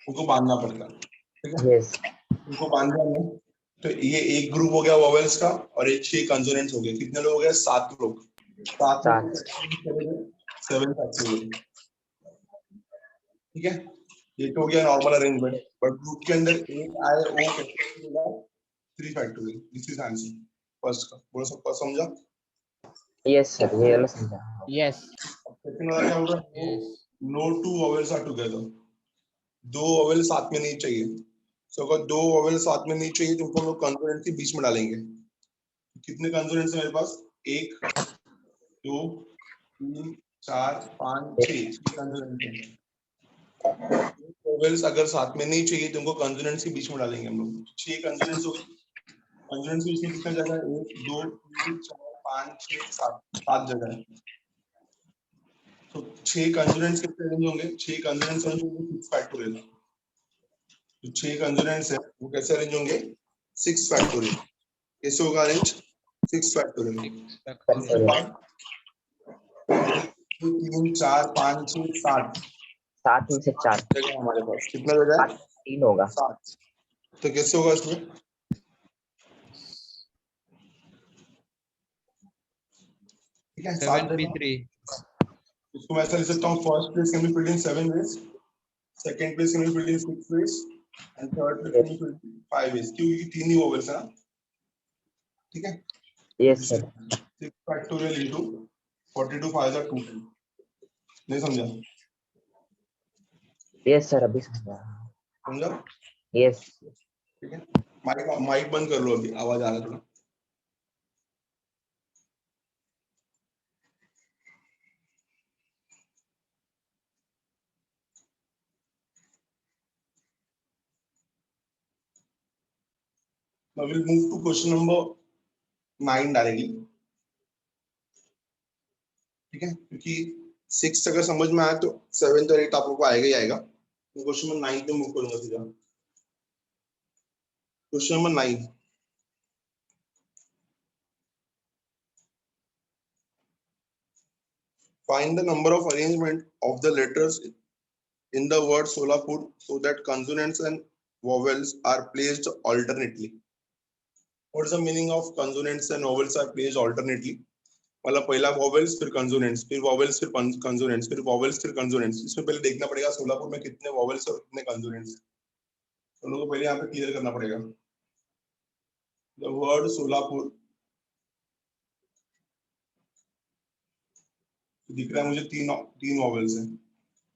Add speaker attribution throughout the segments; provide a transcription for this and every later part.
Speaker 1: उनको बांधना पड़ता है, ठीक है।
Speaker 2: यस
Speaker 1: उनको बांधना है तो ये एक ग्रुप हो गया वोवेल्स का और एक 6 कंसोनेंट्स हो गए। कितने लोग हो गए? 7 लोग। 7 लोग 7 फैक्टोरियल, ठीक है। ये तो हो गया नॉर्मल अरेंजमेंट। बट ग्रुप के अंदर एक आए ओ कैसे मिला? 3 factorial. This is answer first का। बोलो सबका समझा?
Speaker 2: यस सर, ये वाला समझा।
Speaker 3: यस
Speaker 1: सेकंड वाला क्या होगा? No two vowels are together. 2 vowel साथ में नहीं चाहिए। सो अगर 2 वोवेल साथ में नहीं चाहिए तो उनको हम लोग कंसोनेंट के बीच में डालेंगे। कितने कंसोनेंट्स हैं मेरे पास? 1 2 3 4 5 6 कंसोनेंट हैं। वोवेल्स अगर साथ में नहीं चाहिए तो उनको कंसोनेंट्स के बीच में डालेंगे हम लोग। 6 कंसोनेंट्स हो गए। कंसोनेंट्स के बीच में कितना जगह है? 1 2 3 4 5 6 7 7 जगह है। तो 6 कंसोनेंट्स कितने अरेंज होंगे? 6 कंसोनेंट्स अरेंज होंगे 6 फैक्टोरियल। तो 6 कंसोनेंट्स है वो कैसे अरेंज होंगे? 6 फैक्टोरियल। कैसे होगा अरेंज? 6 फैक्टोरियल। 3 4 5 6 7
Speaker 2: 7 में से 4
Speaker 1: जगह हमारे पास। कितना जगह है?
Speaker 2: 3 होगा।
Speaker 1: 7। तो कैसे होगा इसमें? ठीक है 7
Speaker 3: 7p3
Speaker 1: इसको मैं ऐसा लिख सकता हूँ। First place can be filled in 7 ways, second place can be filled in 6 ways and third place can be filled in 5 ways। क्योंकि 3 ही वोवेल्स है ना, ठीक है।
Speaker 2: Yes sir.
Speaker 1: 6 factorial into 42 5 are 210। नहीं समझा?
Speaker 2: यस सर, अभी समझा।
Speaker 1: समझा?
Speaker 2: यस
Speaker 1: ठीक है। माइक बंद कर लो, अभी आवाज आ रहा है थोड़ा। Now we'll move to question number 9 directly, ठीक है। क्योंकि 6 अगर समझ में आया तो 7 और 8 आप लोगों को आएगा ही आएगा। मैं क्वेश्चन नंबर 9 पे मूव करूंगा सीधा। Question number 9, find the number of arrangement of the letters in the word Solapur so that consonants and vowels are placed alternately. What is the meaning of consonants and vowels are placed alternately? मतलब पहला vowels फिर consonants, फिर vowels फिर consonants, फिर vowels फिर consonants. इसमें पहले देखना पड़ेगा सोलापुर में कितने वॉवेल्स और कितने कंसोनेंट्स। तो लोगों को पहले यहाँ पे क्लियर करना पड़ेगा। द वर्ड सोलापुर दिख रहा है मुझे, तीन वॉवेल्स हैं,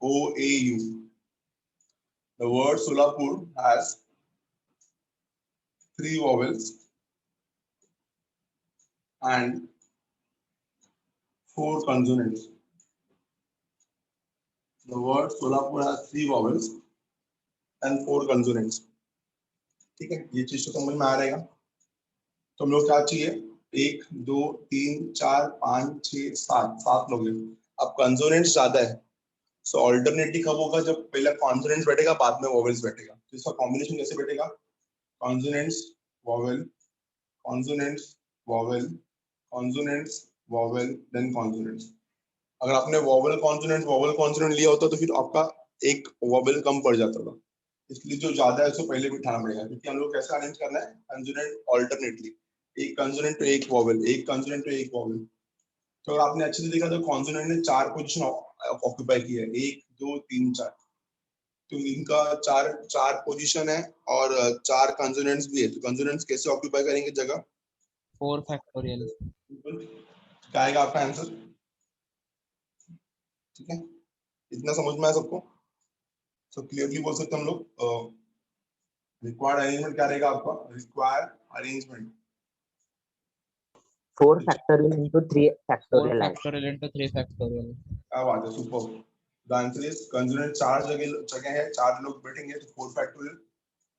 Speaker 1: O A U। The word Solapur has 3 vowels and 4 consonants. The word Solapur has 3 vowels and 4 consonants. ठीक है, ये चीज तो समझ में आ रहेगा। तो हम लोग क्या चाहिए? 1 2 3 4 5 6 7 7 लोग हैं। अब कंसोनेंट्स ज्यादा है, सो ऑल्टरनेटिव कब होगा? जब पहले कॉन्सोनेंट्स बैठेगा बाद में वोवेल्स बैठेगा। तो इसका कॉम्बिनेशन कैसे बैठेगा? Consonants vowel, consonants vowel, consonants vowel then consonants. अगर आपने वोवेल कॉन्सोनेंट लिया होता तो फिर आपका एक वोवेल कम पड़ जाता था। इसलिए जो ज्यादा है उसको पहले भी उठाना पड़ेगा। क्योंकि हम लोग कैसे अरेंज करना है? कंसोनेंट ऑल्टरनेटली, एक कंसोनेंट पे एक वोवेल, एक कंसोनेंट पे एक वोवेल। तो अगर आपने अच्छे से देखा तो कॉन्सोनेंट ने 4 पोजीशन ऑक्यूपाई की है, 1 2 3 4। तो इनका 4 पोजीशन है और 4 कंसोनेंट्स भी है। तो कंसोनेंट्स कैसे ऑक्यूपाई करेंगे जगह?
Speaker 3: 4 फैक्टोरियल।
Speaker 1: क्या आएगा आपका आंसर? ठीक है, इतना समझ में आया सबको? तो क्लियरली बोल सकते हम लोग रिक्वायर्ड अरेंजमेंट क्या रहेगा आपका? Required arrangement
Speaker 2: 4 factorial into 3
Speaker 3: 4
Speaker 2: factorial.
Speaker 3: Factorial into 3 factorial.
Speaker 1: क्या बात है, super. The answer is consonant 4 जगह है, 4 लोग बैठेंगे तो 4 फैक्टोरियल।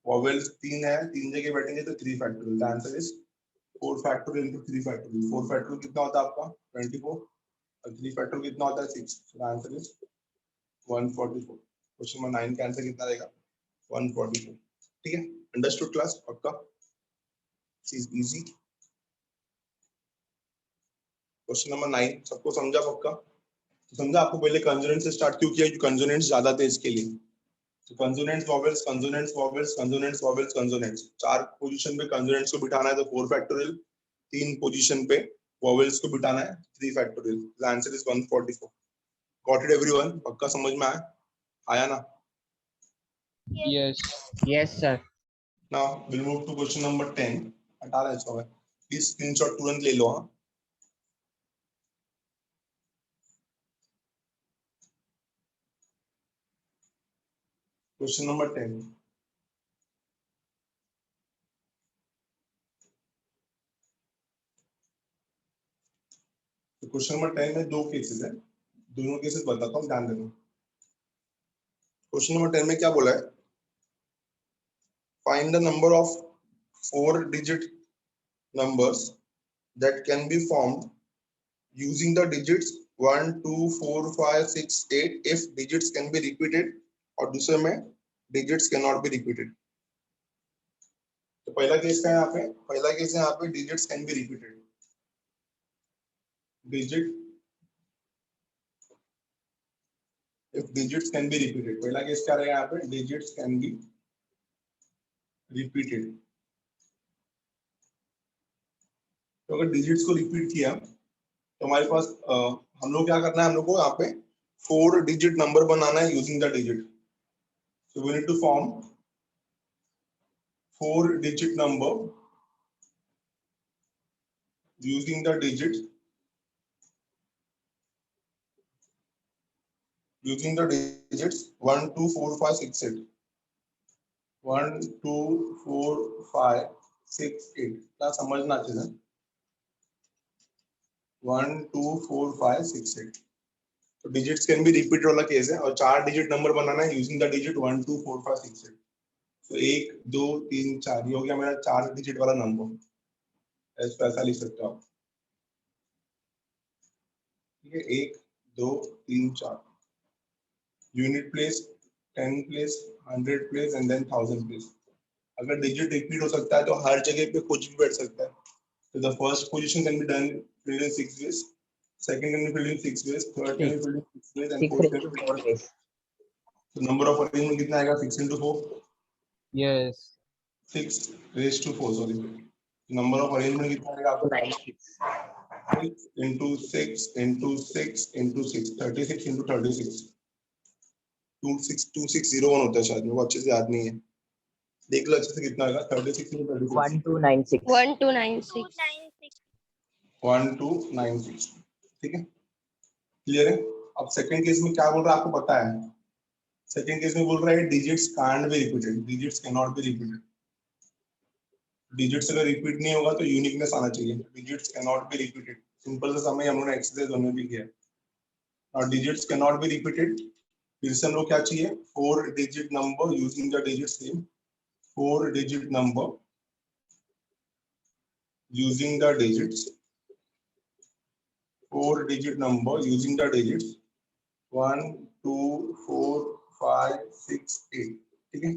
Speaker 1: वोवेल्स 3 है, 3 जगह बैठेंगे तो 3 factorial. The answer is 4 factorial into 3 factorial. 4 factorial कितना होता है आपका? 24 और 3 फैक्टोरियल कितना होता है? 6। The answer is 144। Question number 9 का आंसर कितना रहेगा? 144। ठीक है, अंडरस्टूड क्लास? पक्का? Is easy. क्वेश्चन नंबर 9 सबको समझा? पक्का? तो समझा? आपको पहले कंसोनेंट से स्टार्ट क्यों किया? कंसोनेंट्स ज्यादा थे इसके लिए। Consonants vowels consonants vowels consonants vowels consonants, 4 position पे कंसोनेंट्स को बिठाना है तो 4 फैक्टोरियल, 3 पोजीशन पे वॉवेल्स को बिठाना है 3 factorial. The answer is 144। Got it everyone? पक्का समझ में आया ना?
Speaker 3: Yes.
Speaker 2: Yes, sir.
Speaker 1: Now will move to question number 10। हटा रहा इसको, प्लीज स्क्रीनशॉट तुरंत ले लो। हाँ, क्वेश्चन नंबर 10। तो क्वेश्चन नंबर 10 में 2 केसेस है, दोनों केसेस बताता हूँ, ध्यान देना। क्वेश्चन नंबर 10 में क्या बोला है? Find the number of 4 digit numbers that can be formed using the digits 1 2 4 5 6 8 if digits can be repeated, और दूसरे में digits cannot be repeated। तो पहला केस क्या है यहाँ पे? पहला केस है यहाँ पे digits can be repeated। digit if digits can be repeated, पहला केस क्या रहेगा यहाँ पे? digits can be repeated। तो अगर digits को repeat किया तो हमारे पास हम लोग क्या करना है? हम लोग को यहाँ पे 4 डिजिट नंबर बनाना है using the digit. So we need to form 4 digit number using the digits 1 2 4 5 6 8। 1 2 4 5 6 8 क्या समझना चाहिए? 1 2 4 5 6 8। तो डिजिट्स कैन बी रिपीट वाला केस है और 4 डिजिट नंबर बनाना है यूजिंग द डिजिट 1 2 4 5 6 8। तो 1 2 3 4 ये हो गया मेरा 4 डिजिट वाला नंबर। ऐसा लिख सकते हो आप, ठीक है? 1 2 3 4। Unit place, 10 place, 100 place and then 1000 place. अगर डिजिट रिपीट हो सकता है तो हर जगह पे कुछ भी बैठ सकता है। तो the first position can be done filled in 6 ways, second can be filled in 6 ways, third can be filled in 6 ways and
Speaker 2: 6
Speaker 1: fourth can
Speaker 2: into
Speaker 1: be filled
Speaker 2: 4
Speaker 1: in 6
Speaker 2: ways.
Speaker 1: ways। तो नंबर ऑफ अरेंजमेंट कितना आएगा? 6 into 4,
Speaker 3: Yes.
Speaker 1: 6 raised to 4, sorry. Number of arrangement कितना आएगा आपको?
Speaker 2: 96.
Speaker 1: 6 into 6 into 6 into 6, 36 into 36। 262601 होता है शायद, मेरे को अच्छे से याद नहीं है। देख लो अच्छे से कितना आएगा? 36 into 36।
Speaker 2: 1296.
Speaker 4: 1296।
Speaker 1: 1296, ठीक है? क्लियर है? अब सेकंड केस में क्या बोल रहा है आपको पता है? सेकंड केस में बोल रहा है digits can't be repeated, digits can not be repeated. Digits अगर रिपीट नहीं होगा तो यूनिकनेस आना चाहिए। Digits can not be repeated, simple सा समय हम लोगों ने एक्सरसाइज 1 में भी किया। और digits can not be repeated, फिर से हम लोग क्या चाहिए? 4 digit number using the digit same, 4 digit number using the digits, 4 digit number using the digits 1 2 4 5 6 8, ठीक है?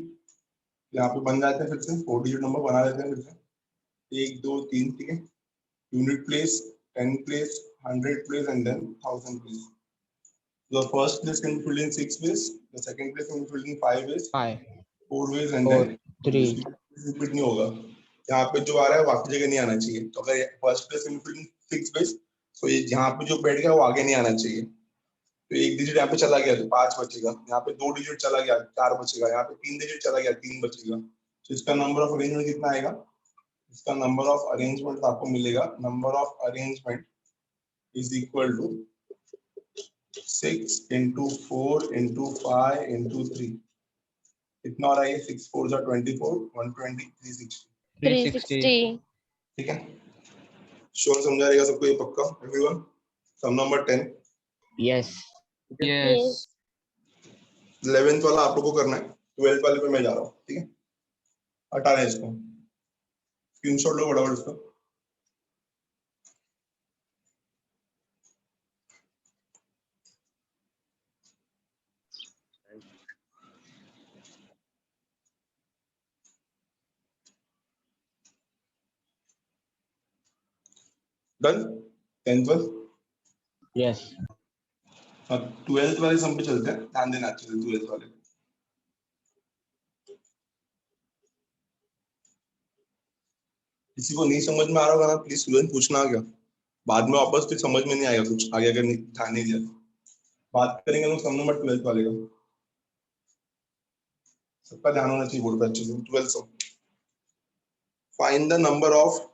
Speaker 1: यहाँ पे बन जाते हैं फिर से 4 डिजिट नंबर बना लेते हैं फिर से 1 2 3, ठीक है? Unit place, 10 place, 100 place and then 1000 place. The first place can be filled in 6 ways, the second place can be filled in 5 ways,
Speaker 3: 5
Speaker 1: 4 ways and
Speaker 3: 4
Speaker 1: then
Speaker 3: 3
Speaker 1: repeat नहीं होगा। यहाँ पे जो आ रहा है वो बाकी जगह नहीं आना चाहिए। तो अगर first place can B filled in 6 ways, तो ये यहाँ पे जो बैठ गया वो आगे नहीं आना चाहिए। तो 1 डिजिट यहाँ पे चला गया तो 5 बचेगा, यहाँ पे 2 डिजिट चला गया 4 बचेगा, यहाँ पे 3 डिजिट चला गया 3 बचेगा। तो इसका नंबर ऑफ अरेंजमेंट कितना आएगा? इसका नंबर ऑफ अरेंजमेंट आपको मिलेगा, number of arrangement is equal to 6 into 4 into 5 into 3। कितना हो रहा है ये? 6 4 जा 24, 120, 360,
Speaker 3: 360
Speaker 1: ठीक है? श्योर समझा रहेगा सबको ये पक्का everyone? Sum number 10।
Speaker 2: Yes.
Speaker 3: Yes.
Speaker 1: 11th वाला आप लोगों को करना है, 12th वाले पे मैं जा रहा हूँ, ठीक है? हटा रहे हैं इसको, स्क्रीनशॉट लो फटाफट इसका। डन? 10th वाला?
Speaker 2: Yes.
Speaker 1: अब 12th वाले सम पे चलते हैं, ध्यान देना अच्छे से 12th वाले। किसी को नहीं समझ में आ रहा होगा ना, प्लीज स्टूडेंट पूछना क्या, बाद में वापस फिर समझ में नहीं आएगा कुछ आगे अगर ध्यान नहीं दिया। बात करेंगे लोग सम नंबर 12 वाले का, सबका ध्यान होना चाहिए बोर्ड पे अच्छे से। 12 sum, find the number of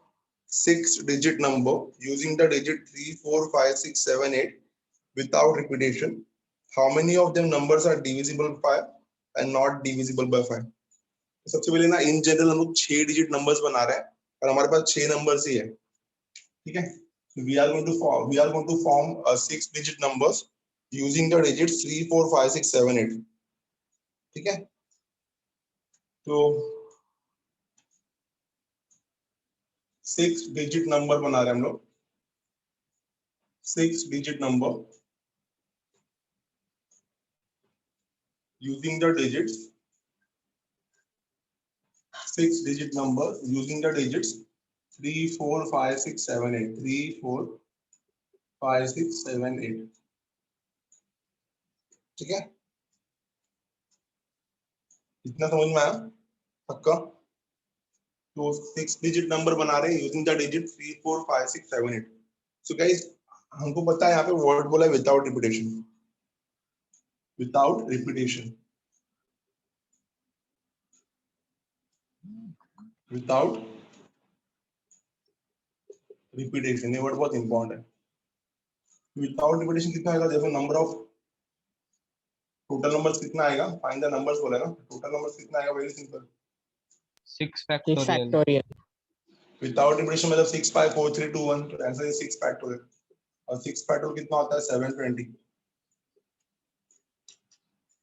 Speaker 1: 6 digit number using the digit 3 4 5 6 7 8 without repetition. How many of them numbers are divisible by 5 and not divisible by 5? सबसे पहले ना इन जनरल हम लोग 6 डिजिट नंबर्स बना रहे हैं और हमारे पास 6 नंबर्स ही है, ठीक है। we are going to form 6 digit numbers using the digits 3 4 5 6 7 8, ठीक है। तो 6 डिजिट नंबर बना रहे हैं हम लोग, 6 digit number using the digits 6 digit number using the digits 3 4 5 6 7 8, 3 4 5 6 7 8, ठीक है। इतना समझ में आया पक्का? तो 6 डिजिट नंबर बना रहे हैं using the digit 3 4 5 6 7 8। So guys हमको पता है यहाँ पे वर्ड बोला है without repetition, without repetition, without repetition, ये वर्ड बहुत इंपॉर्टेंट है। विदाउट रिपीटेशन कितना आएगा देखो, नंबर ऑफ टोटल नंबर्स कितना आएगा, फाइंड द नंबर्स बोला है ना, टोटल नंबर्स कितना आएगा, very simple
Speaker 3: 6
Speaker 2: 6
Speaker 3: factorial.
Speaker 2: factorial.
Speaker 1: Without repetition मतलब 6 5 4 3 2 1, तो आंसर इज 6 फैक्टोरियल। और 6 फैक्टोरियल कितना होता है 720,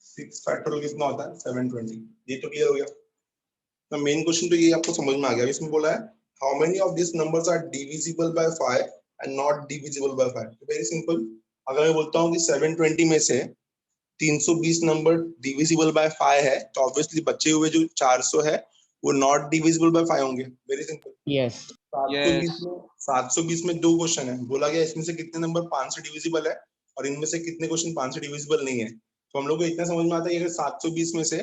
Speaker 1: 6 फैक्टोरियल कितना होता है 720। ये तो क्लियर हो गया। तो मेन क्वेश्चन तो ये आपको समझ में आ गया, इसमें बोला है how many of this numbers are divisible by 5 and not divisible by 5। तो वेरी सिंपल, अगर मैं बोलता हूँ कि 720 में से 320 नंबर डिविजिबल बाय 5 है, तो ऑब्वियसली बचे हुए जो 400 है वो नॉट डिविजिबल बाय 5 होंगे। Very simple.
Speaker 2: Yes.
Speaker 1: 720 में 2 क्वेश्चन है, बोला गया इसमें से कितने नंबर 5 से डिविजिबल है और इनमें से कितने क्वेश्चन 5 से डिविजिबल नहीं है। तो हम लोग को इतना समझ में आता है कि अगर 720 में से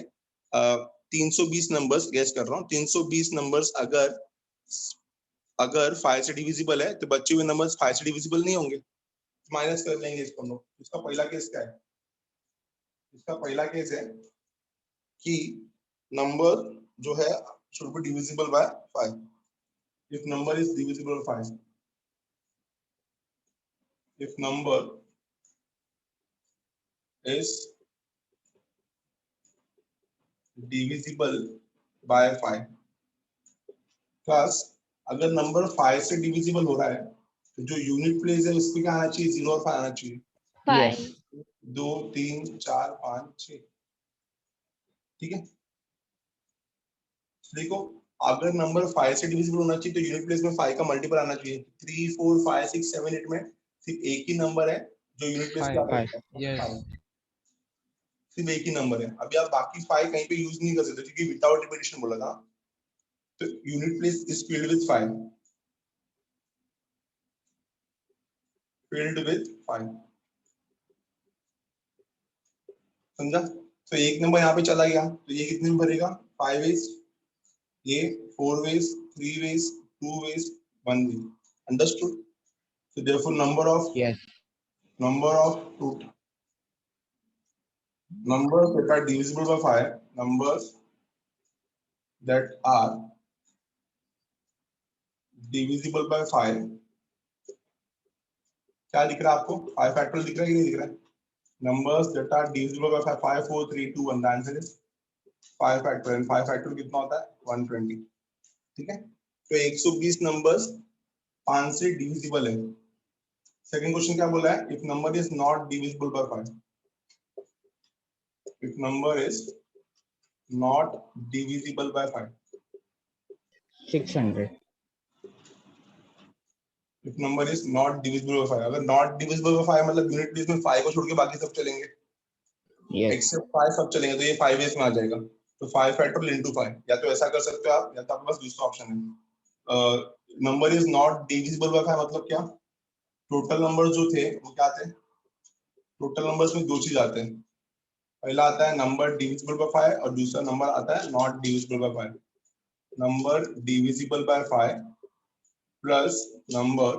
Speaker 1: 320 नंबर्स, गेस कर रहा हूँ, 320 नंबर्स अगर 5 से डिविजिबल है तो बचे हुए नंबर्स 5 से डिविजिबल नहीं होंगे, माइनस कर लेंगे इसको हम लोग। इसका पहला केस क्या है, इसका पहला केस है कि नंबर जो है should be divisible by 5। if number is divisible by 5, if number is divisible by 5 plus अगर नंबर 5 से डिविजिबल हो रहा है तो जो यूनिट प्लेस है उस पे क्या आना चाहिए, 0 और 5 आना चाहिए।
Speaker 3: 5
Speaker 1: 2 3 4 5 6, ठीक है। देखो अगर नंबर 5 से डिविजिबल होना चाहिए तो यूनिट प्लेस में 5 का मल्टीपल आना चाहिए। 3 4 5 6 7 8 में सिर्फ एक ही नंबर है जो यूनिट प्लेस पे आता है,
Speaker 3: yes
Speaker 1: सिर्फ एक ही नंबर है। अभी आप बाकी 5 कहीं पे यूज नहीं कर सकते क्योंकि विदाउट रिपीटेशन बोला था। तो unit place is filled with 5, filled with 5, समझा। तो एक नंबर यहाँ पे चला गया तो ये कितने में भरेगा, 5 वेज, ये 4 ways, 3 ways, 2 ways, 1 ways, understood. so therefore number of
Speaker 2: Yes.
Speaker 1: total numbers that are divisible by 5, numbers that are divisible by 5, क्या दिख रहा है आपको, 5 फैक्टोरियल दिख रहा है कि नहीं दिख रहा है, numbers that are divisible by 5, 5 4 3 2 1, the answer is 5 factorial. 5 factorial कितना होता है 120, ठीक है। तो 120 नंबर्स 5 से डिविजिबल है। सेकंड क्वेश्चन क्या बोला है, if number is not divisible by 5, if number is not divisible by 5,
Speaker 2: 600.
Speaker 1: if number is not divisible by 5, अगर not divisible by 5 मतलब यूनिट प्लेस में 5 को छोड़ के बाकी सब चलेंगे,
Speaker 2: Yes.
Speaker 1: एक्सेप्ट 5 सब चलेंगे, तो ये 5 वेज में आ जाएगा। तो 5 फैक्टोरियल इनटू 5, या तो ऐसा कर सकते हो आप, या तो आपके पास दूसरा ऑप्शन है, number is not divisible by 5 मतलब क्या, टोटल नंबर जो थे वो क्या थे, टोटल नंबर्स में 2 चीज आते हैं, पहला आता है नंबर डिविजिबल बाय 5 और दूसरा नंबर आता है not divisible by 5। Number divisible by 5 plus number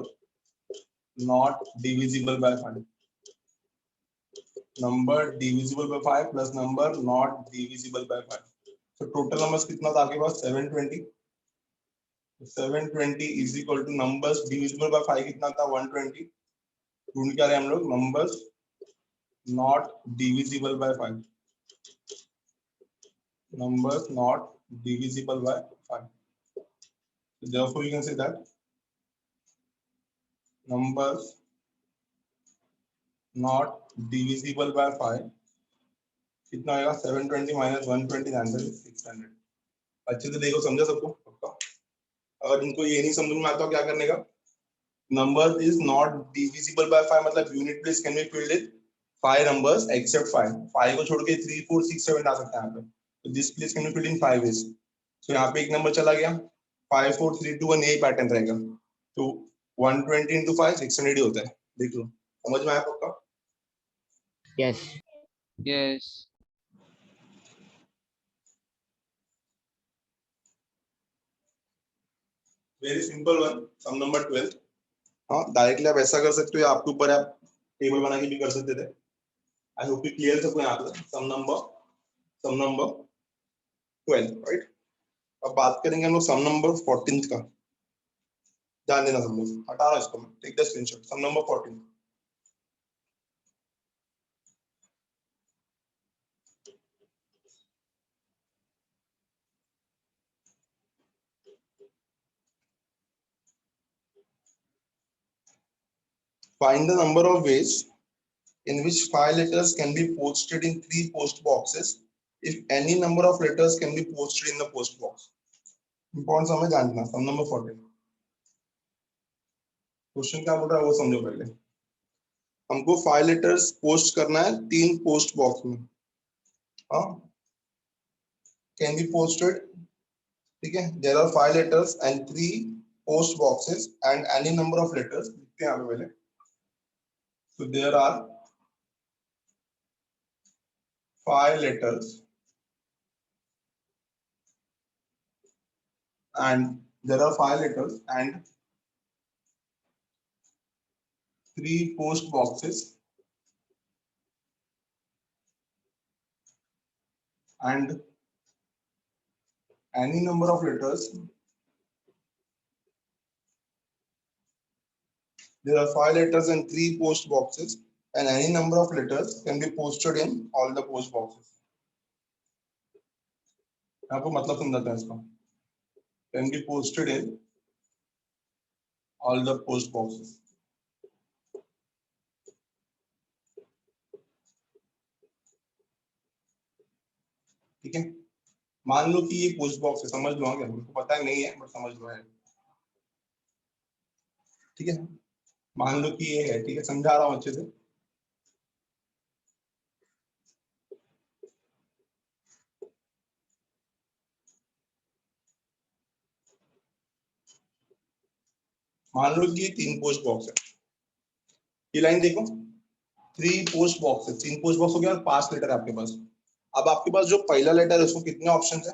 Speaker 1: not divisible by 5. Number divisible by 5 plus number not divisible by 5. So total numbers कितना था आपके पास 720. 720 is equal to numbers divisible by 5 कितना था 120. ढूंढ क्या रहे हम लोग numbers not divisible by 5. Numbers not divisible by 5. So therefore you can say that numbers not divisible by 5 कितना आएगा 720 minus 120 आंसर 600. अच्छे से देखो समझा सबको पक्का. अगर इनको ये नहीं समझ में आता तो क्या करने का number is not divisible by 5 मतलब unit place can be filled with 5 numbers except 5. 5 को छोड़ के 3 4 6 7 आ सकता है यहाँ पे. तो this place can be filled in 5 ways. So यहाँ पे एक नंबर चला गया 5 4 3 2 1 यही पैटर्न रहेगा. तो 120 into 5 600 ही होता है. देख लो समझ में आया पक्का.
Speaker 2: Yes.
Speaker 3: Yes.
Speaker 1: Very simple one. Sum number 12. हाँ डायरेक्टली आप ऐसा कर सकते हो या आपके ऊपर आप टेबल बना के भी कर सकते थे. आई होप यू क्लियर सबको यहाँ पे. सम नंबर 12 राइट. अब बात करेंगे हम लोग सम नंबर 14 का. ध्यान देना सब लोग. हटा रहा इसको मैं. Take the screenshot. Sum number 14. Find the number of ways in which 5 letters can be posted in 3 post boxes if any number of letters can be posted in the post box. Important समझ जानना. Sum number 14. Question क्या बोल रहा है वो समझो पहले. हमको 5 लेटर्स पोस्ट करना है 3 पोस्ट बॉक्स में. हाँ कैन बी पोस्टेड. ठीक है. There are 5 letters and 3 post boxes and any number of letters. लिखते हैं यहाँ पे पहले. So there are 5 letters and 3 post boxes and any number of letters. There are 5 letters and 3 post boxes and any number of letters can be posted in all the post boxes. आपको मतलब समझाता है इसका. Can be posted in all the post boxes. ठीक है. मान लो कि ये पोस्ट बॉक्स है. समझ लो क्या मुझको पता नहीं है बट समझ लो है. ठीक है. मान लो कि ये है. ठीक है. समझा रहा हूं अच्छे से. मान लो कि ये 3 पोस्ट बॉक्स है. ये लाइन देखो 3 पोस्ट बॉक्स है. 3 पोस्ट बॉक्स हो गया. 5 लेटर है आपके पास. अब आपके पास जो पहला लेटर है उसको कितने ऑप्शन है.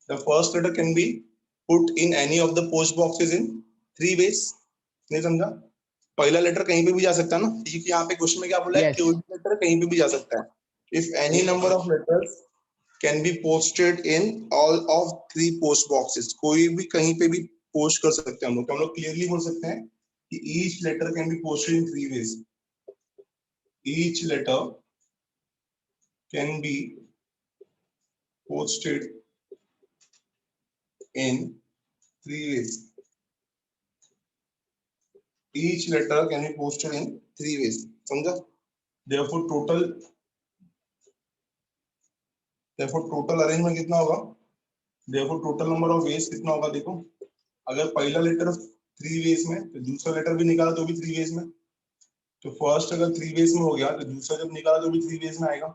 Speaker 1: The first letter can be put in any of the post boxes in 3 ways. नहीं समझा. पहला लेटर कहीं पे भी जा सकता है ना. ठीक है. यहाँ पे क्वेश्चन में क्या बोला है.
Speaker 2: Yes.
Speaker 1: कोई लेटर कहीं पे भी जा सकता है. If any number of letters can be posted in all of 3 post boxes. कोई भी कहीं पे भी पोस्ट कर सकते हैं हम लोग क्लियरली बोल सकते हैं कि each letter can be posted in 3 ways. Each letter can be posted in 3 ways. Each letter can be posted in 3 ways. समझा. Therefore total arrangement कितना होगा. Therefore total number of ways कितना होगा. देखो अगर पहला लेटर 3 ways में तो दूसरा लेटर भी निकाला तो भी 3 ways में. तो फर्स्ट अगर 3 ways में हो गया तो दूसरा जब निकाला तो भी 3 ways में आएगा.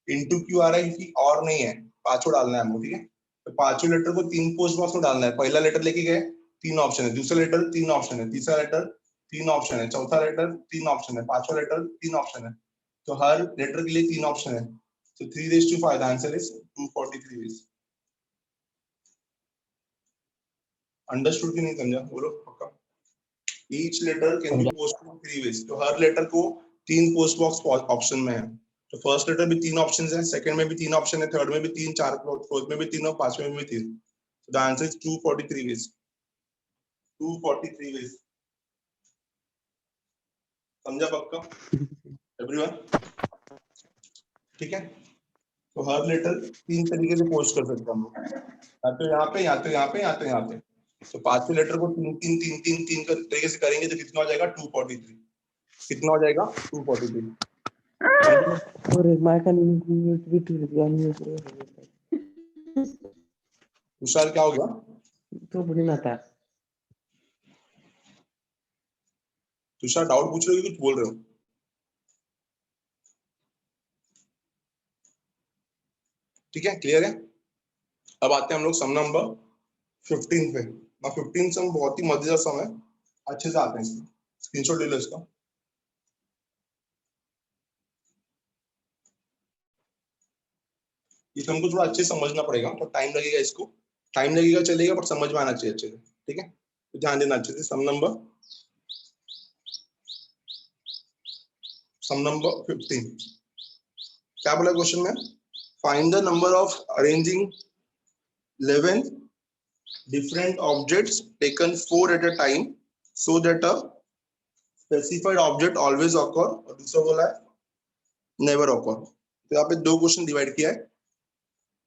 Speaker 1: इनटू क्यों आ रहा है कि और नहीं है. पांचों डालना है हमको. ठीक है. तो 5 लेटर को 3 पोस्ट बॉक्स में डालना है. पहला लेटर लेके गए 3 ऑप्शन है. दूसरा लेटर 3 ऑप्शन है. तीसरा लेटर 3 ऑप्शन है. चौथा लेटर 3 ऑप्शन है. पांचवा लेटर 3 ऑप्शन है. तो हर लेटर के लिए 3 ऑप्शन है. तो 3 raised to 5 the answer is 243 ways. Understood की नहीं समझा? बोलो पक्का। Each letter can be posted in 3 ways, तो हर लेटर को 3 पोस्ट बॉक्स ऑप्शन में है। तो फर्स्ट लेटर भी 3 ऑप्शंस है, सेकंड में भी 3 ऑप्शन है, थर्ड में भी 3, फोर्थ में भी 3 और पांचवें में भी 3। So the answer is 243 ways. 243 ways. समझा पक्का एवरीवन? ठीक है, तो हर लेटर 3 तरीके से पोस्ट कर सकते हैं हम लोग, या तो यहाँ पे, या तो यहाँ पे, या तो यहाँ पे। तो पांचवें लेटर को 3 तरीके से करेंगे तो कितना हो जाएगा? 243। कितना हो जाएगा? 243। तुषार क्या हो गया?
Speaker 5: तो बुरी माता
Speaker 1: तुषार डाउट पूछ रहे हो कि कुछ बोल रहे हो? ठीक है, क्लियर है? अब आते हैं हम लोग सम नंबर 15 पे। 15 सम बहुत ही मजेदार सम है, अच्छे से आते हैं इसमें। स्क्रीनशॉट ले लो इसका। इस हमको थोड़ा अच्छे से समझना पड़ेगा, तो टाइम लगेगा, इसको टाइम लगेगा चलेगा, बट समझ में आना चाहिए अच्छे से। ठीक है, तो ध्यान देना अच्छे से। सम नंबर 15 क्या बोला क्वेश्चन में? Find the number of arranging 11 different objects taken 4 at a time so that a specified object always occur, और दूसरा बोला है never occur। तो यहाँ पे 2 क्वेश्चन डिवाइड किया है।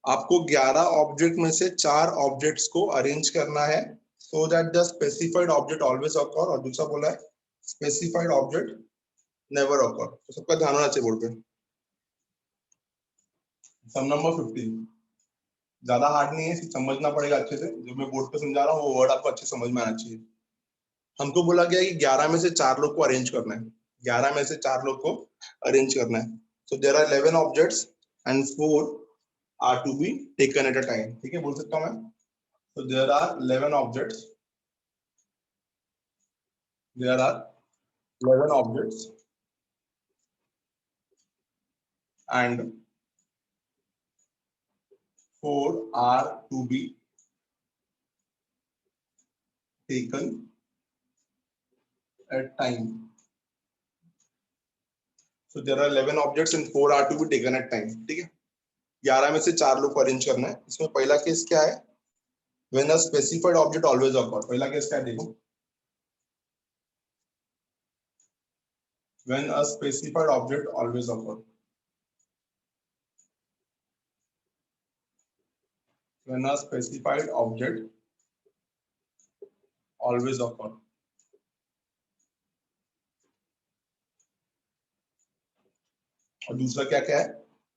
Speaker 1: आपको 11 ऑब्जेक्ट में से 4 ऑब्जेक्ट्स को अरेंज करना है so that the specified object always occur, और दूसरा बोला है specified object never occur। तो सबका ध्यान होना चाहिए बोर्ड पे। सम नंबर 15 ज्यादा हार्ड नहीं है, सिर्फ समझना पड़ेगा अच्छे से। जो मैं बोर्ड पे समझा रहा हूँ वो वर्ड आपको अच्छे समझ में आना चाहिए। हमको बोला गया कि 11 में से 4 लोग को अरेंज करना है, 11 में से 4 लोग को अरेंज करना है। So there are 11 objects and 4 are to be taken at a time. ठीक है, बोल सकता हूं मैं? So there are 11 objects, there are 11 objects and 4 are to be taken at time. So there are 11 objects and 4 are to be taken at time। ठीक है, 11 में से 4 लोग को अरेंज करना है। इसमें पहला केस क्या है? When a specified object always occur। पहला केस क्या है देखो? When a specified object always occur। When a specified object always occur। और दूसरा क्या क्या है?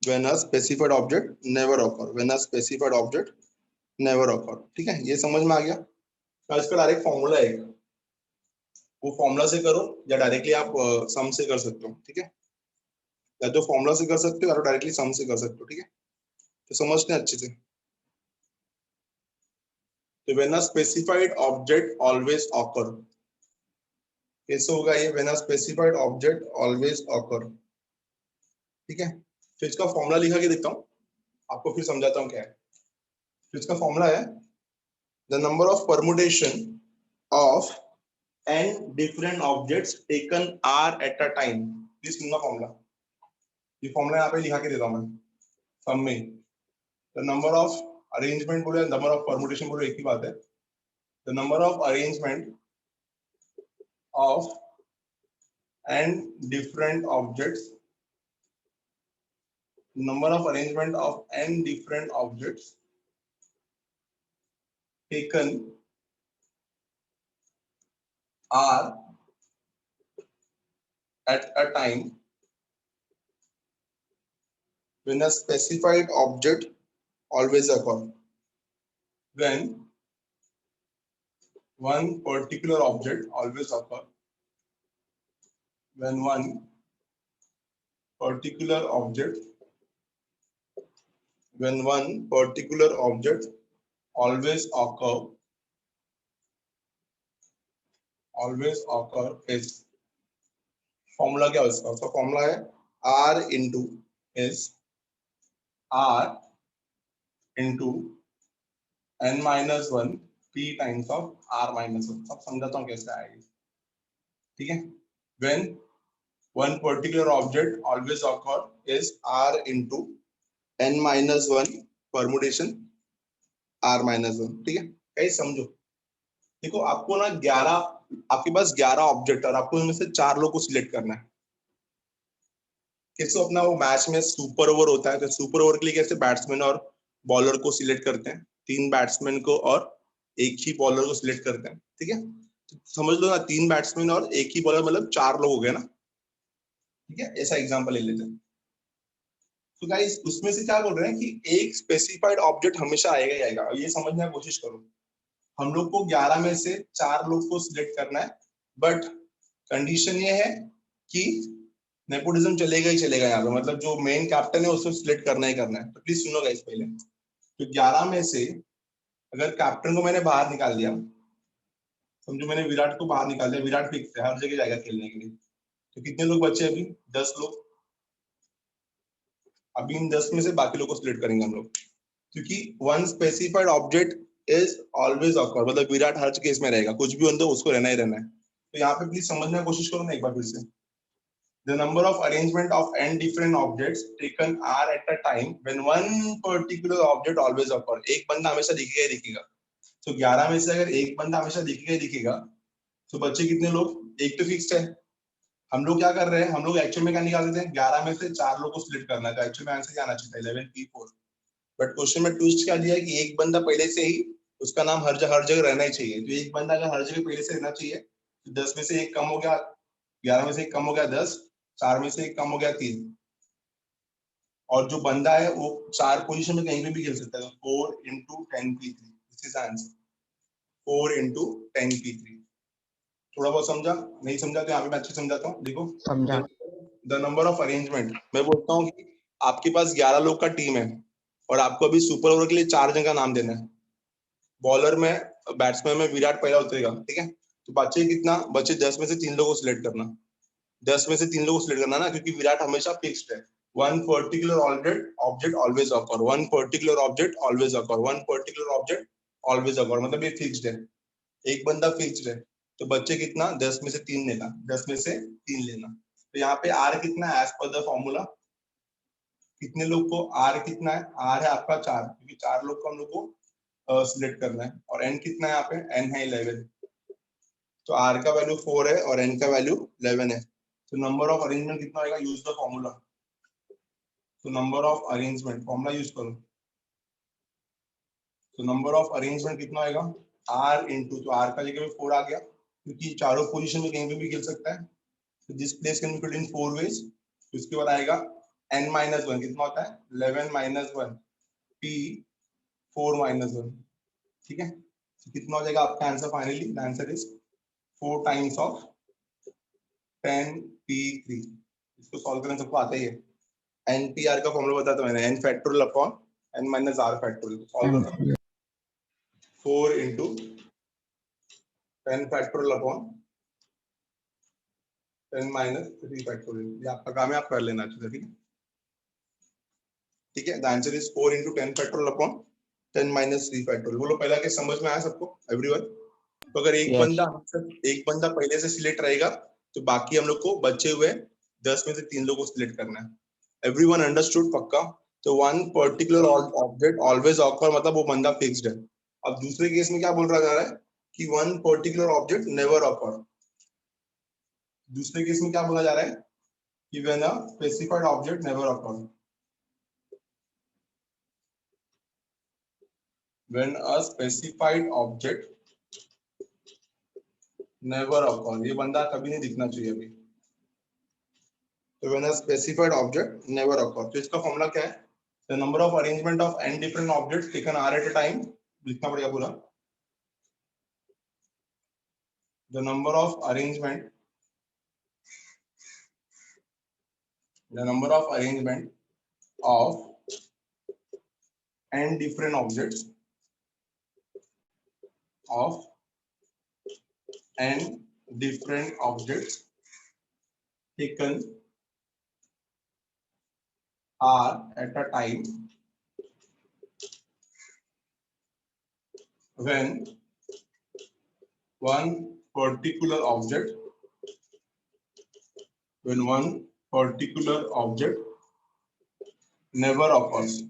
Speaker 1: When a specified object never occur। When a specified object never occur। ठीक है, ये समझ में आ गया? तो इसका डायरेक्ट फॉर्मूला है, वो फॉर्मूला से करो या डायरेक्टली आप सम से कर सकते हो। ठीक है, या तो फॉर्मूला से कर सकते हो या तो डायरेक्टली सम से कर सकते हो। ठीक है, तो समझते हैं अच्छे से। तो when a specified object always occur, कैसे होगा ये? when a specified object always occur। ठीक है, तो इसका फॉर्मूला लिखा के देखता हूँ, आपको फिर समझाता हूँ क्या है। तो इसका फॉर्मूला है the number of permutation of n different objects taken are at a time। Please सुनना फॉर्मूला, ये फॉर्मूला यहाँ पे लिखा के देता हूँ मैं सम में। the number of अरेंजमेंट बोले, नंबर ऑफ परमुटेशन बोले, एक ही बात है। the number of arrangement of n different objects, number of arrangement of n different objects taken are at a time when a specified object always occur। When one particular object always occur, when one particular object, when one particular object always occur is, formula क्या है उसका? उसका formula है r into is r into n minus 1 p times of r minus one. अब समझाता हूँ कैसे आएगी, ठीक है। when one particular object always occur is r into n minus 1 permutation r minus 1, ठीक है। कहीं समझो, देखो आपको ना 11, आपके पास 11 ऑब्जेक्ट और आपको इनमें से 4 लोग को सिलेक्ट करना है। कैसे अपना वो मैच में सुपर ओवर होता है, तो सुपर ओवर के लिए कैसे बैट्समैन और बॉलर को सिलेक्ट करते हैं, 3 बैट्समैन को और एक ही बॉलर को सिलेक्ट करते हैं, ठीक है। तो समझ लो ना 3 बैट्समैन और एक ही बॉलर मतलब 4 लोग हो गए ना, ठीक है। ऐसा एग्जांपल ले लेते हैं। तो गाइस उसमें से क्या बोल रहे हैं कि एक स्पेसिफाइड ऑब्जेक्ट हमेशा आएगा ही आएगा। ये समझने की कोशिश करो, हम लोग को 11 में से 4 लोग को सिलेक्ट करना है, बट कंडीशन ये है कि नेपोटिज्म चलेगा ही चलेगा यहाँ पे, मतलब जो मेन कैप्टन है उसको सिलेक्ट करना ही करना है। तो प्लीज सुनो गाइस पहले, तो 11 में से अगर कैप्टन को मैंने बाहर निकाल दिया, समझो मैंने विराट को बाहर निकाल दिया, विराट फिक्स है, हर जगह जाएगा खेलने के लिए, तो कितने लोग बचे अभी? 10 लोग। अभी इन 10 में से बाकी लोग को सिलेक्ट करेंगे हम लोग, क्योंकि one specified object is always occur, मतलब विराट हर केस में रहेगा, कुछ भी हो उसको रहना ही रहना है। तो यहाँ पे प्लीज समझने की कोशिश करो ना एक बार फिर से। The number of arrangement of n different objects taken are at a time when one particular object always occur. एक बंदा हमेशा दिखेगा ही दिखेगा। तो 11 में से अगर एक बंदा हमेशा दिखेगा ही दिखेगा, तो बच्चे कितने लोग? एक तो फिक्स्ड है। हम लोग क्या कर रहे हैं, हम लोग एक्चुअल में क्या निकाल देते हैं, 11 में से 4 लोग को सिलेक्ट करना है, तो एक्चुअल में आंसर क्या आना चाहिए? 11 p4। बट क्वेश्चन में ट्विस्ट क्या दिया है कि एक बंदा पहले से ही, उसका नाम हर जगह रहना ही चाहिए। तो एक बंदा अगर हर जगह पहले से रहना चाहिए, तो 10 में से एक कम हो गया, 11 में से एक कम हो गया 10, 4 में से एक कम हो गया 3, और जो बंदा है वो 4 पोजीशन में कहीं भी खेल सकता है। 4 into 10p3, this is answer. 4 into 10p3। थोड़ा बहुत समझा? नहीं समझा तो यहाँ पे मैं अच्छे समझाता हूँ, देखो।
Speaker 2: समझा।
Speaker 1: द नंबर ऑफ अरेंजमेंट, मैं बोलता हूँ कि आपके पास 11 लोग का टीम है और आपको अभी सुपर ओवर के लिए 4 जन का नाम देना है। बॉलर में, बैट्समैन में विराट पहला उतरेगा, ठीक है। तो बचे कितना? बचे 10 में से 3 लोगों को सिलेक्ट करना, 10 में से 3 लोगों को सिलेक्ट करना ना, क्योंकि विराट हमेशा फिक्स्ड है। One particular object always occur, one particular object always occur, one particular object always occur, मतलब ये फिक्स्ड है। एक बंदा फिक्स्ड है, तो बच्चे कितना? 10 में से 3 लेना, 10 में से 3 लेना। तो यहाँ पे आर कितना है? एज पर द फॉर्मूला कितने लोग को आर कितना है? आर है आपका 4, क्योंकि 4 लोग को हम लोग को सिलेक्ट करना है। और एन कितना है? यहाँ पे एन है 11, तो आर का वैल्यू 4 है और एन का वैल्यू 11 है। तो नंबर ऑफ अरेंजमेंट कितना आएगा? Use the formula. तो number of arrangement formula use करो। तो नंबर ऑफ अरेंजमेंट कितना आएगा? आर इंटू, तो आर का जगह 4 आ गया, क्योंकि चारों पोजीशन में कहीं पे भी खेल सकता है। तो this place can be filled in 4 ways. तो इसके बाद आएगा n माइनस 1, कितना होता है? 11 माइनस 1 p 4 माइनस 1, ठीक है। तो कितना हो जाएगा आपका answer? Finally the answer is 4 times of 10p3। इसको सॉल्व करना सबको आता ही है। npr का फॉर्मूला बताया था मैंने, n factorial upon n minus r factorial. Solve करो। 4 into 10 factorial upon 10 minus 3 factorial. ये आपका काम है, आप कर लेना अच्छे से, ठीक है। ठीक है, the answer is 4 into 10 factorial upon 10 minus 3 factorial. बोलो पहला केस समझ में आया सबको, एवरीवन? तो अगर
Speaker 2: Yes.
Speaker 1: एक बंदा पहले से सिलेक्ट रहेगा, तो बाकी हम लोग को बचे हुए 10 में से 3 लोगों को सिलेक्ट करना है। Everyone understood? पक्का? तो one particular object always occur, मतलब वो बंदा फिक्स्ड है। अब दूसरे केस में क्या बोल रहा जा रहा है कि one particular object never occur. दूसरे केस में क्या बोला जा रहा है कि when a specified object never occur, when a specified object never occur, ये बंदा कभी नहीं दिखना चाहिए अभी। तो when a specified object never occur, तो इसका फॉर्मूला क्या है? The number of arrangement of n different objects taken R at a time, लिखना पड़ेगा पूरा। The number of arrangement, the number of arrangement of n different objects of n different objects taken are at a time when one particular object, when one particular object never occurs.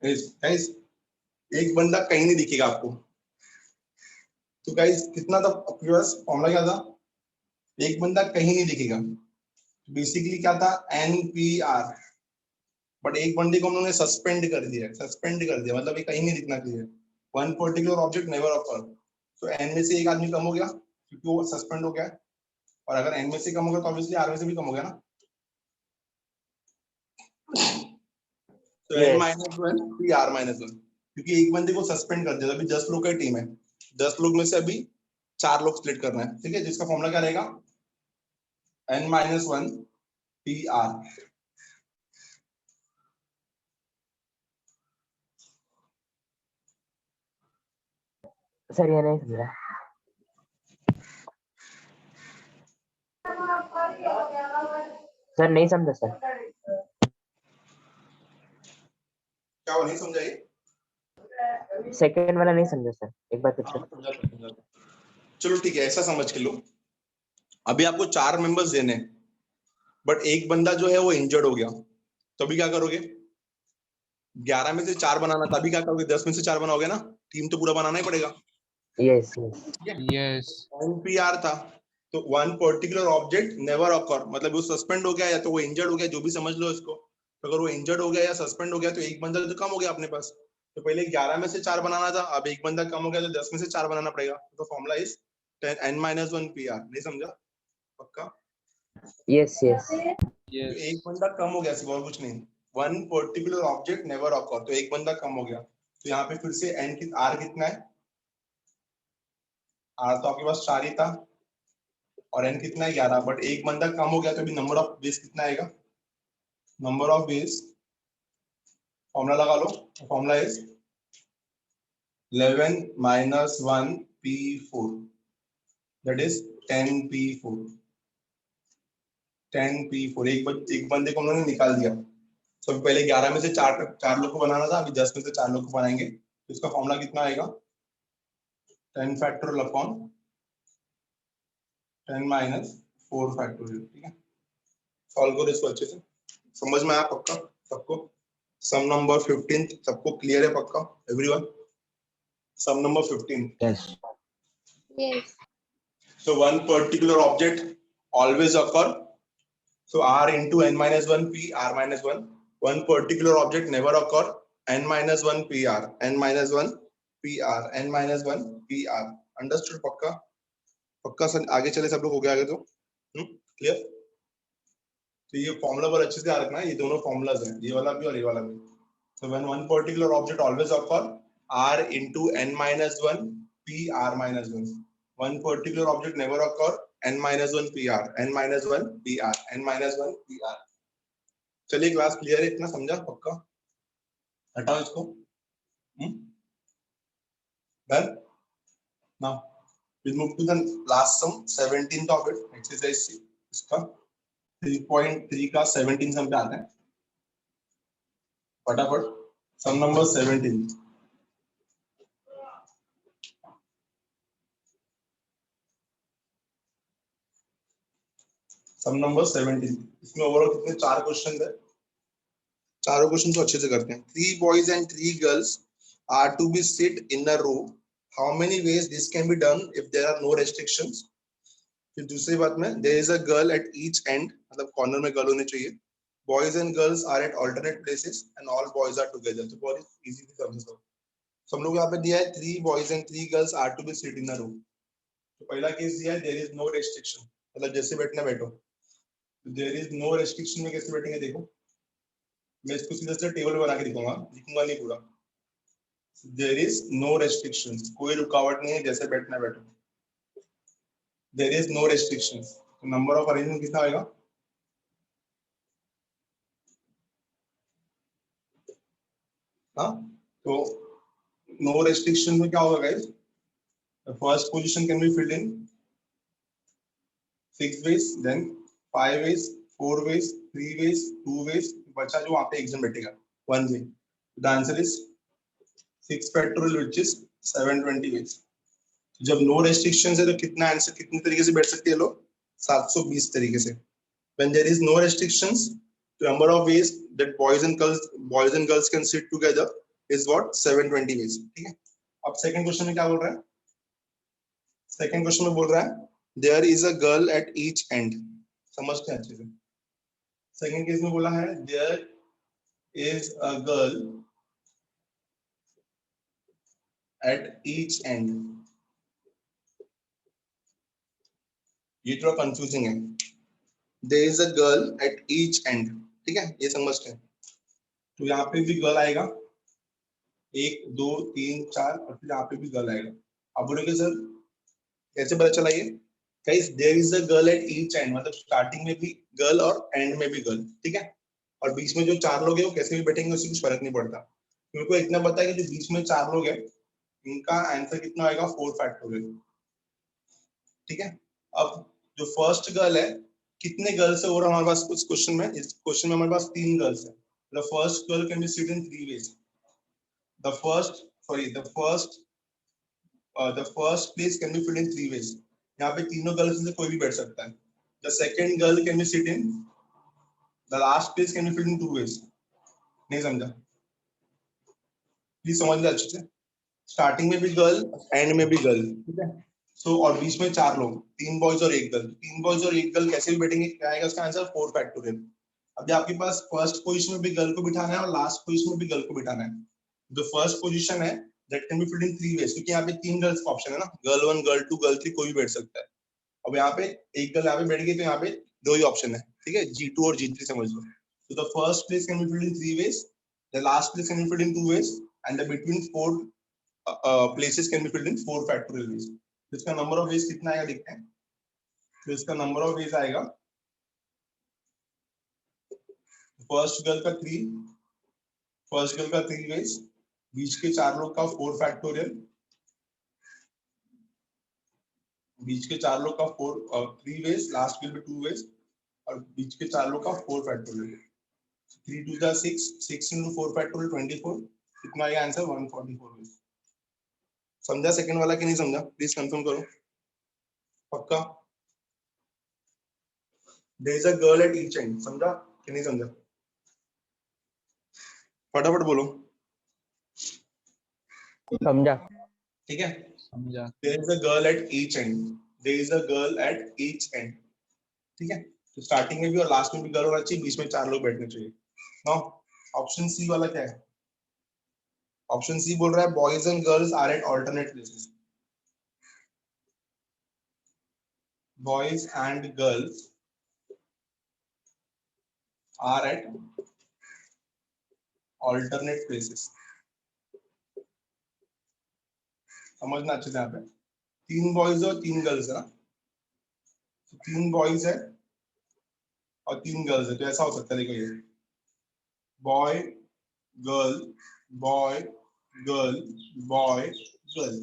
Speaker 1: Guys, एक बंदा कहीं नहीं दिखेगा आपको, तो guys कितना था आपके पास फॉर्मूला, क्या था? एक बंदा कहीं नहीं दिखेगा, बेसिकली क्या था? NPR, बट एक बंदे को हम लोगों ने सस्पेंड कर दिया, मतलब ये कहीं नहीं दिखना चाहिए। One particular object never occur, तो एन में से एक आदमी कम हो गया क्योंकि वो सस्पेंड हो गया है, और अगर एन में से कम हो गया तो ऑब्वियसली आर में से भी कम हो गया ना। तो N minus one P R minus one, क्योंकि एक बंदे को सस्पेंड कर दिया। अभी 10 लोग का टीम है, 10 लोग में से अभी 4 लोग स्प्लिट करना है, ठीक है, जिसका फॉर्मूला क्या रहेगा? N minus one P R.
Speaker 2: Sir ये नहीं समझा। सर नहीं समझा सर।
Speaker 1: क्या वो नहीं समझाई?
Speaker 2: सेकंड वाला नहीं समझा सर, एक बार फिर से।
Speaker 1: चलो ठीक है, ऐसा समझ के लो, अभी आपको 4 मेंबर्स देने, बट एक बंदा जो है वो इंजर्ड हो गया, तो अभी क्या करोगे? 11 में से 4 बनाना था, अभी क्या करोगे? 10 में से 4 बनाओगे ना, टीम तो पूरा बनाना ही पड़ेगा।
Speaker 2: Yes
Speaker 3: Yes.
Speaker 1: NPR था, तो one particular object never occur, मतलब वो सस्पेंड हो गया या तो वो इंजर्ड हो गया, जो भी समझ लो इसको। तो अगर वो इंजर्ड हो गया या सस्पेंड हो गया तो एक बंदा तो कम हो गया अपने पास, तो पहले 11 में से 4 बनाना था, अब एक बंदा कम हो गया तो 10 में से 4 बनाना पड़ेगा। तो फॉर्मूला इज n-1 PR। नहीं समझा? पक्का?
Speaker 2: यस यस
Speaker 1: तो एक बंदा कम हो गया, सिर्फ और कुछ नहीं। One particular object never occur, तो एक बंदा कम हो गया, तो यहाँ पे फिर से n की r कितना है? r तो आपके पास 4 ही था, और n कितना है? 11, बट एक बंदा कम हो गया, तो अभी नंबर ऑफ बेस कितना आएगा? नंबर ऑफ बेस, फॉर्मूला लगा लो, formula is 11 minus 1 P4, that is 10 P4। 10 P4 एक बंदे को हम लोगों ने निकाल दिया। तो पहले 11 में से 4 लोग को बनाना था, अभी 10 में से 4 लोग को बनाएंगे, तो इसका फॉर्मूला कितना आएगा? 10 फैक्टोरियल अपॉन 10 माइनस 4 फैक्टोरियल। ठीक है, सॉल्व करो इसको अच्छे से, समझ में आया पक्का सबको? सम नंबर 15 सबको क्लियर है पक्का everyone? Sum number 15।
Speaker 2: Yes
Speaker 4: Yes.
Speaker 1: So one particular object always occur. So R into n minus 1 P R minus 1. One particular object never occur. N minus 1 P R. N minus 1 P R. N minus 1 P R. Understood पक्का? पक्का sir, आगे चले सब लोग हो गया आगे तो? क्लियर? तो ये फॉर्मूला पर अच्छे से याद रखना, ये दोनों फॉर्मूलाज हैं, ये वाला भी और ये वाला भी। So when one particular object always occur, R into n minus 1 P R minus 1. One particular object never occur, n minus 1 PR, n minus 1 PR, n minus 1 PR। चलिए क्लास क्लियर है, इतना समझा पक्का? हटाओ इसको। Done? Now we move to the last sum, 17th of it, exercise C, इसका 3.3 का 17 सम पे आता है, फटाफट सम नंबर 17। सम नंबर 17, इसमें ओवरऑल कितने 4 क्वेश्चन है, चारों क्वेश्चन को अच्छे से करते हैं। 3 boys and 3 girls are to be sit in a row. How many ways this can be done if there are no restrictions? फिर दूसरी बात में there is a girl at each end, मतलब कॉर्नर में गर्ल होनी चाहिए। Boys and girls are at alternate places and all boys are together. तो बहुत इजी थी समझ लो। हम लोग यहाँ पे दिया है 3 boys and 3 girls are to be sit in a row। तो पहला केस दिया है there is no restriction, मतलब जैसे बैठना बैठो। there is no restriction में कैसे बैठेंगे देखो, मैं इसको सीधा सीधा टेबल बना के दिखाऊंगा, लिखूंगा नहीं पूरा। There is no restrictions, कोई रुकावट नहीं है, जैसे बैठना बैठो। There is no restrictions, तो नंबर ऑफ अरेंजमेंट कितना आएगा? हाँ, तो नो रेस्ट्रिक्शन में क्या होगा guys? First position can be filled in 6 ways, then 5 ways, 4 ways, 3 ways, 2 ways, बचा जो वहां पे एक जन बैठेगा 1 way। The answer is 6 factorial which is 720 ways. जब नो रेस्ट्रिक्शंस है तो कितना आंसर कितने तरीके से बैठ सकते हैं लोग 720 तरीके से. When there is no restrictions, the number of ways that boys and girls can sit together is what 720 ways. ठीक है. अब सेकंड क्वेश्चन में क्या बोल रहा है? सेकंड क्वेश्चन में बोल रहा है there is a girl at each end. समझते हैं अच्छे से. सेकंड केस में बोला है there is a girl at each end. ये थोड़ा कंफ्यूजिंग है. There is a girl at each end. ठीक है, ये समझते हैं. तो यहाँ पे भी गर्ल आएगा 1 2 3 4 और फिर यहाँ पे भी गर्ल आएगा. अब बोलोगे सर कैसे पता चला ये? Guys, there is a girl at each end, मतलब स्टार्टिंग में भी गर्ल और एंड में भी गर्ल. ठीक है, और बीच में जो 4 लोग हैं वो कैसे भी बैठेंगे उससे कुछ फर्क नहीं पड़ता. मेरे को इतना पता है कि जो बीच में 4 लोग हैं इनका आंसर कितना आएगा 4 फैक्टोरियल. ठीक है. अब जो फर्स्ट गर्ल है कितने गर्ल्स है और हमारे पास कुछ क्वेश्चन में, इस क्वेश्चन में हमारे पास 3 गर्ल्स है. The first girl can be sit in 3 ways. The first place can be filled in 3 ways. यहाँ पे तीनों गर्ल्स में से कोई भी बैठ सकता है. The second girl can be sit in the last place can be filled in 2 ways. नहीं समझा? प्लीज समझ लो अच्छे से. स्टार्टिंग में भी गर्ल एंड में भी गर्ल. ठीक है. सो और बीच में 4 लोग, 3 बॉयज और 1 गर्ल. 3 बॉयज और 1 गर्ल कैसे भी बैठेंगे, क्या आएगा उसका आंसर 4 फैक्टोरियल. अभी आपके पास फर्स्ट पोजीशन में भी गर्ल को बिठाना है और लास्ट पोजीशन में भी गर्ल को बिठाना है. जो फर्स्ट पोजीशन है that can be filled in 3 ways, क्योंकि यहाँ पे 3 गर्ल्स का ऑप्शन है ना. गर्ल 1 गर्ल 2 गर्ल 3 कोई भी बैठ सकता है. अब यहाँ पे एक गर्ल यहाँ पे बैठ गई तो यहाँ पे 2 ही ऑप्शन है. ठीक है, G2 और G3 समझ लो. तो the first place can be filled in 3 ways, the last place can be filled in 2 ways and the between 4 places can be filled in 4 factorial ways. तो इसका नंबर ऑफ वेज कितना आएगा देखते हैं. तो इसका नंबर ऑफ वेज आएगा first girl का 3 वेज, बीच के 4 लोग का 4 फैक्टोरियल, बीच के 4 लोग का 3 ways, last will be 2 ways और बीच के 4 लोग का 4 फैक्टोरियल. 3 2 जा 6, 6 into 4 फैक्टोरियल 24. कितना आएगा आंसर 144 वेज. समझा सेकंड वाला कि नहीं समझा? प्लीज कंफर्म करो. पक्का? There is a girl at each end. समझा कि नहीं समझा? फटाफट बोलो.
Speaker 2: समझा.
Speaker 1: ठीक है.
Speaker 3: समझा.
Speaker 1: There is a girl at each end. There is a girl at each end. ठीक है. तो स्टार्टिंग में भी और लास्ट में भी गर्ल होना चाहिए, बीच में 4 लोग बैठने चाहिए. नाउ ऑप्शन सी वाला क्या है? ऑप्शन सी बोल रहा है boys and girls are at alternate places. Boys and girls are at alternate places. समझना अच्छे से. यहाँ पे 3 बॉयज और 3 गर्ल्स है ना. 3 बॉयज है और 3 गर्ल्स है, तो ऐसा हो सकता है. देखो ये boy girl boy girl boy girl,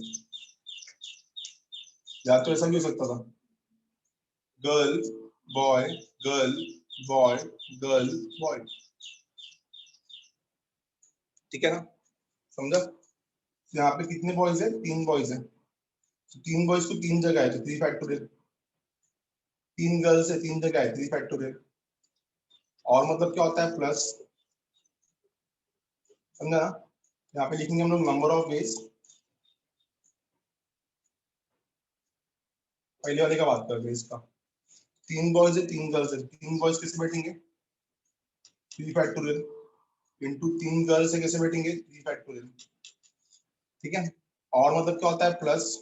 Speaker 1: या तो ऐसा भी हो सकता था girl boy girl boy girl boy. ठीक है ना? समझा? यहाँ पे कितने बॉयज है? 3 बॉयज है. 3 बॉयज को 3 जगह है तो 3 फैक्टोरियल. 3 गर्ल्स है 3 जगह है 3 फैक्टोरियल. और मतलब क्या होता है प्लस. समझा ना? यहाँ पे लिखेंगे हम लोग नंबर ऑफ वेज. पहले वाले का बात करते हैं इसका. 3 बॉयज है 3 गर्ल्स है. 3 बॉयज कैसे बैठेंगे? 3 फैक्टोरियल इंटू 3 गर्ल्स है कैसे बैठेंगे? 3 फैक्टोरियल. ठीक है. और मतलब क्या होता है प्लस.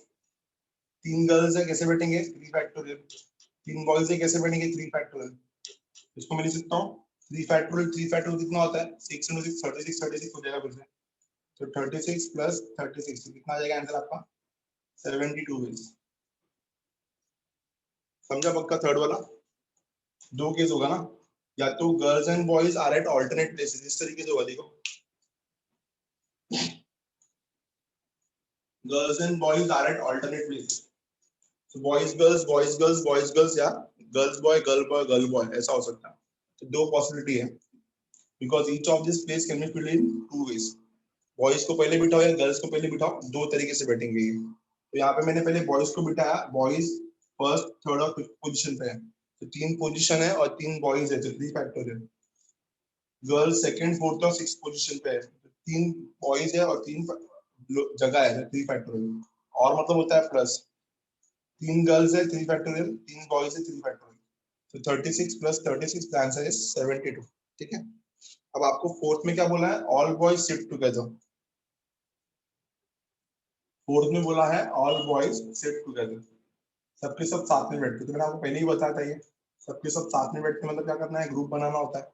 Speaker 1: 3 गर्ल्स है कैसे बैठेंगे? 3 फैक्टोरियल. 3 बॉयज है कैसे बैठेंगे? 3 फैक्टोरियल. इसको मैं लिख सकता हूँ 3 फैक्टोरियल कितना होता है? 6 into 6 36 हो जाएगा फिर से. तो 36 प्लस 36 कितना आ जाएगा आंसर आपका? 72 वेज. समझा पक्का? थर्ड वाला 2 केस होगा ना. या तो girls and boys are at alternate places, इस तरीके से होगा. देखो girls and boys are at alternate places. तो बॉयज गर्ल्स या गर्ल्स बॉय गर्ल बॉय ऐसा हो सकता है. तो 2 पॉसिबिलिटी है. Because each of this place can be filled in 2 ways. Boys को पहले बिठाओ या गर्ल्स को पहले बिठाओ, दो तरीके से बैठेंगे ये। तो यहाँ पे मैंने पहले बॉयज को बिठाया, बॉयज फर्स्ट थर्ड और फिफ्थ पोजीशन पे है, तो 3 पोजीशन है और 3 बॉयज है, तो 3 फैक्टोरियल। गर्ल्स सेकंड फोर्थ और सिक्स पोजीशन पे है, तो 3 बॉयज है और 3 जगह है, 3 फैक्टोरियल। और मतलब होता है प्लस 3 गर्ल्स है 3 फैक्टोरियल, 3 बॉयज है 3 फैक्टोरियल, तो 36 प्लस 36 द आंसर इज 72। ठीक है, अब आपको फोर्थ में क्या बोला है, all boys sit together. Fourth में बोला है ऑल बॉयज सिट टुगेदर, सबके सब साथ में बैठते, तो मैंने आपको पहले ही बताया था ये, सबके सब साथ में बैठते मतलब क्या करना है, ग्रुप बनाना होता है।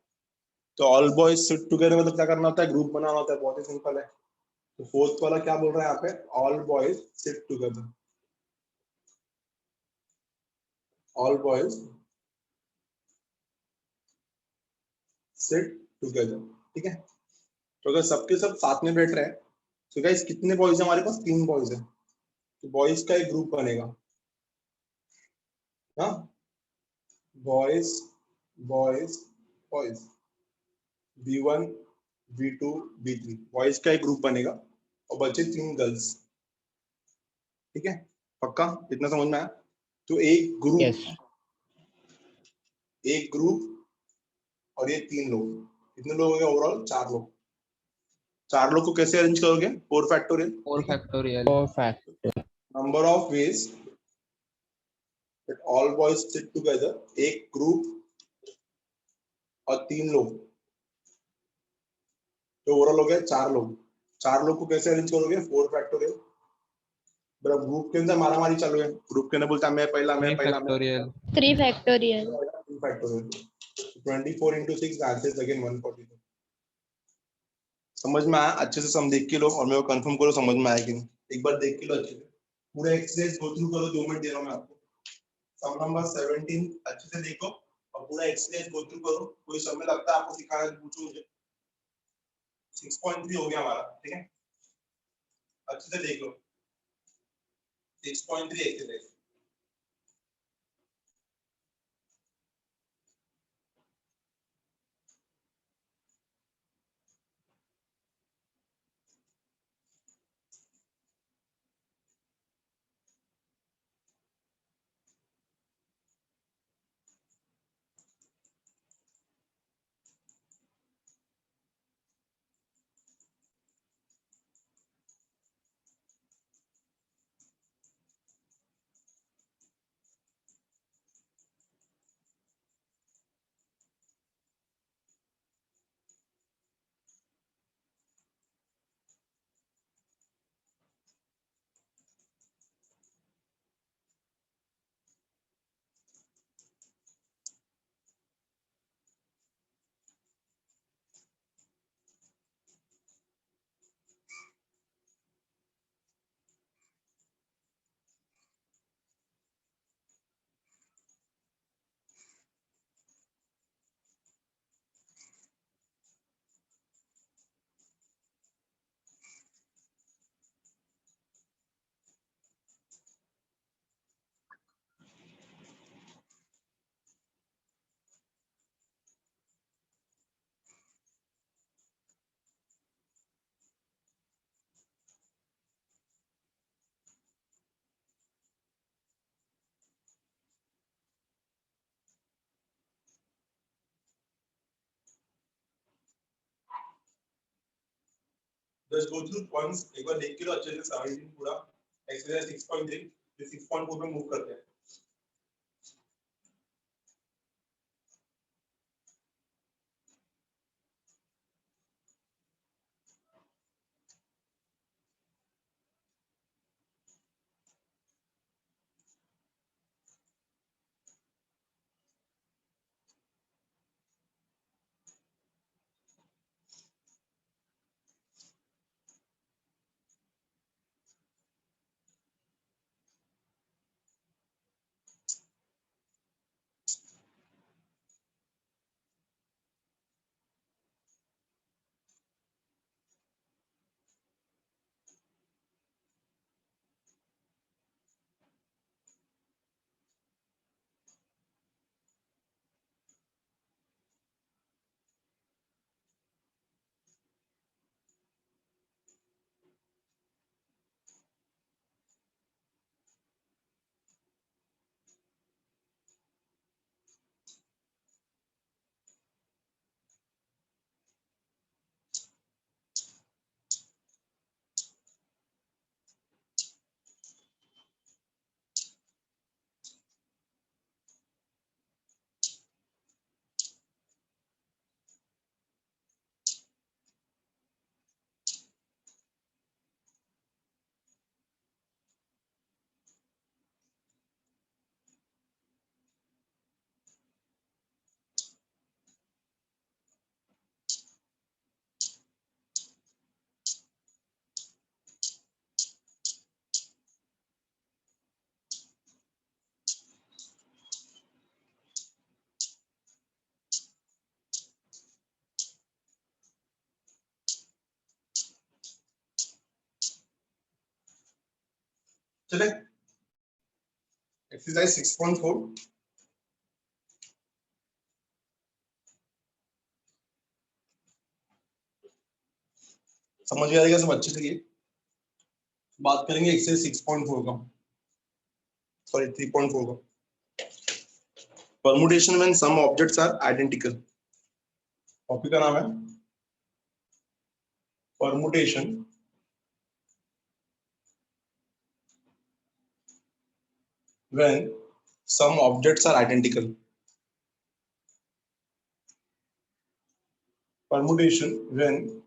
Speaker 1: तो ऑल बॉयज सिट टुगेदर मतलब क्या करना होता है, ग्रुप बनाना होता है, बहुत ही सिंपल है। तो फोर्थ वाला क्या बोल रहा है यहाँ पे, all boys sit together, all boys sit together. ठीक है, तो अगर सबके सब साथ में बैठ रहे हैं, तो गाइस कितने बॉयज है हमारे पास, 3 बॉयज है, तो बॉयज का एक ग्रुप बनेगा, हाँ, boys boys boys B1 B2 B3 boys का एक ग्रुप बनेगा और बचे 3 गर्ल्स। ठीक है, पक्का इतना समझ में आया। तो एक ग्रुप,
Speaker 5: यस
Speaker 1: एक ग्रुप और ये 3 लोग, कितने लोग हो गए ओवरऑल, 4 लोग। 4 लोग को कैसे अरेंज करोगे, 4 फैक्टोरियल।
Speaker 3: 4
Speaker 1: ठीक है,
Speaker 3: factorial.
Speaker 5: Fact
Speaker 1: number of ways that all boys sit together, एक ग्रुप और 3 लोग, तो ओवरऑल हो गया 4 लोग। 4 लोग को कैसे अरेंज करोगे, 4 फैक्टोरियल। बराबर ग्रुप के अंदर मारामारी चालू है, ग्रुप के अंदर बोलता है मैं पहला मैं
Speaker 3: 3
Speaker 1: पहला मैं पहला,
Speaker 3: factorial.
Speaker 4: 3 factorial.
Speaker 1: 2 factorial. 24 into 6 answer is again 142। समझ में आया, अच्छे से सम देख के लो और मेरे को कंफर्म करो समझ में आया कि नहीं, एक बार देख के लो अच्छे से, पूरा एक्सरसाइज गो थ्रू करो, 2 मिनट दे रहा हूं मैं आपको। सम नंबर 17 अच्छे से देखो और पूरा एक्सरसाइज गो थ्रू करो, कोई समय लगता है आपको सिखाना है तो पूछो मुझे। 6.3 हो गया हमारा, ठीक है, अच्छे से देख लो। 6.3 exercise. Just go through points, एक बार देख के लो अच्छे से 17 पूरा एक्सरसाइज 6.3, फिर 6.4 पे मूव करते हैं। चले एक्सरसाइज 6.4 समझ में आएगा सब अच्छे से। ये बात करेंगे एक्सरसाइज 6.4 का, सॉरी 3.4 का, permutation when some objects are identical. Topic का नाम है permutation when some objects are identical. Permutation when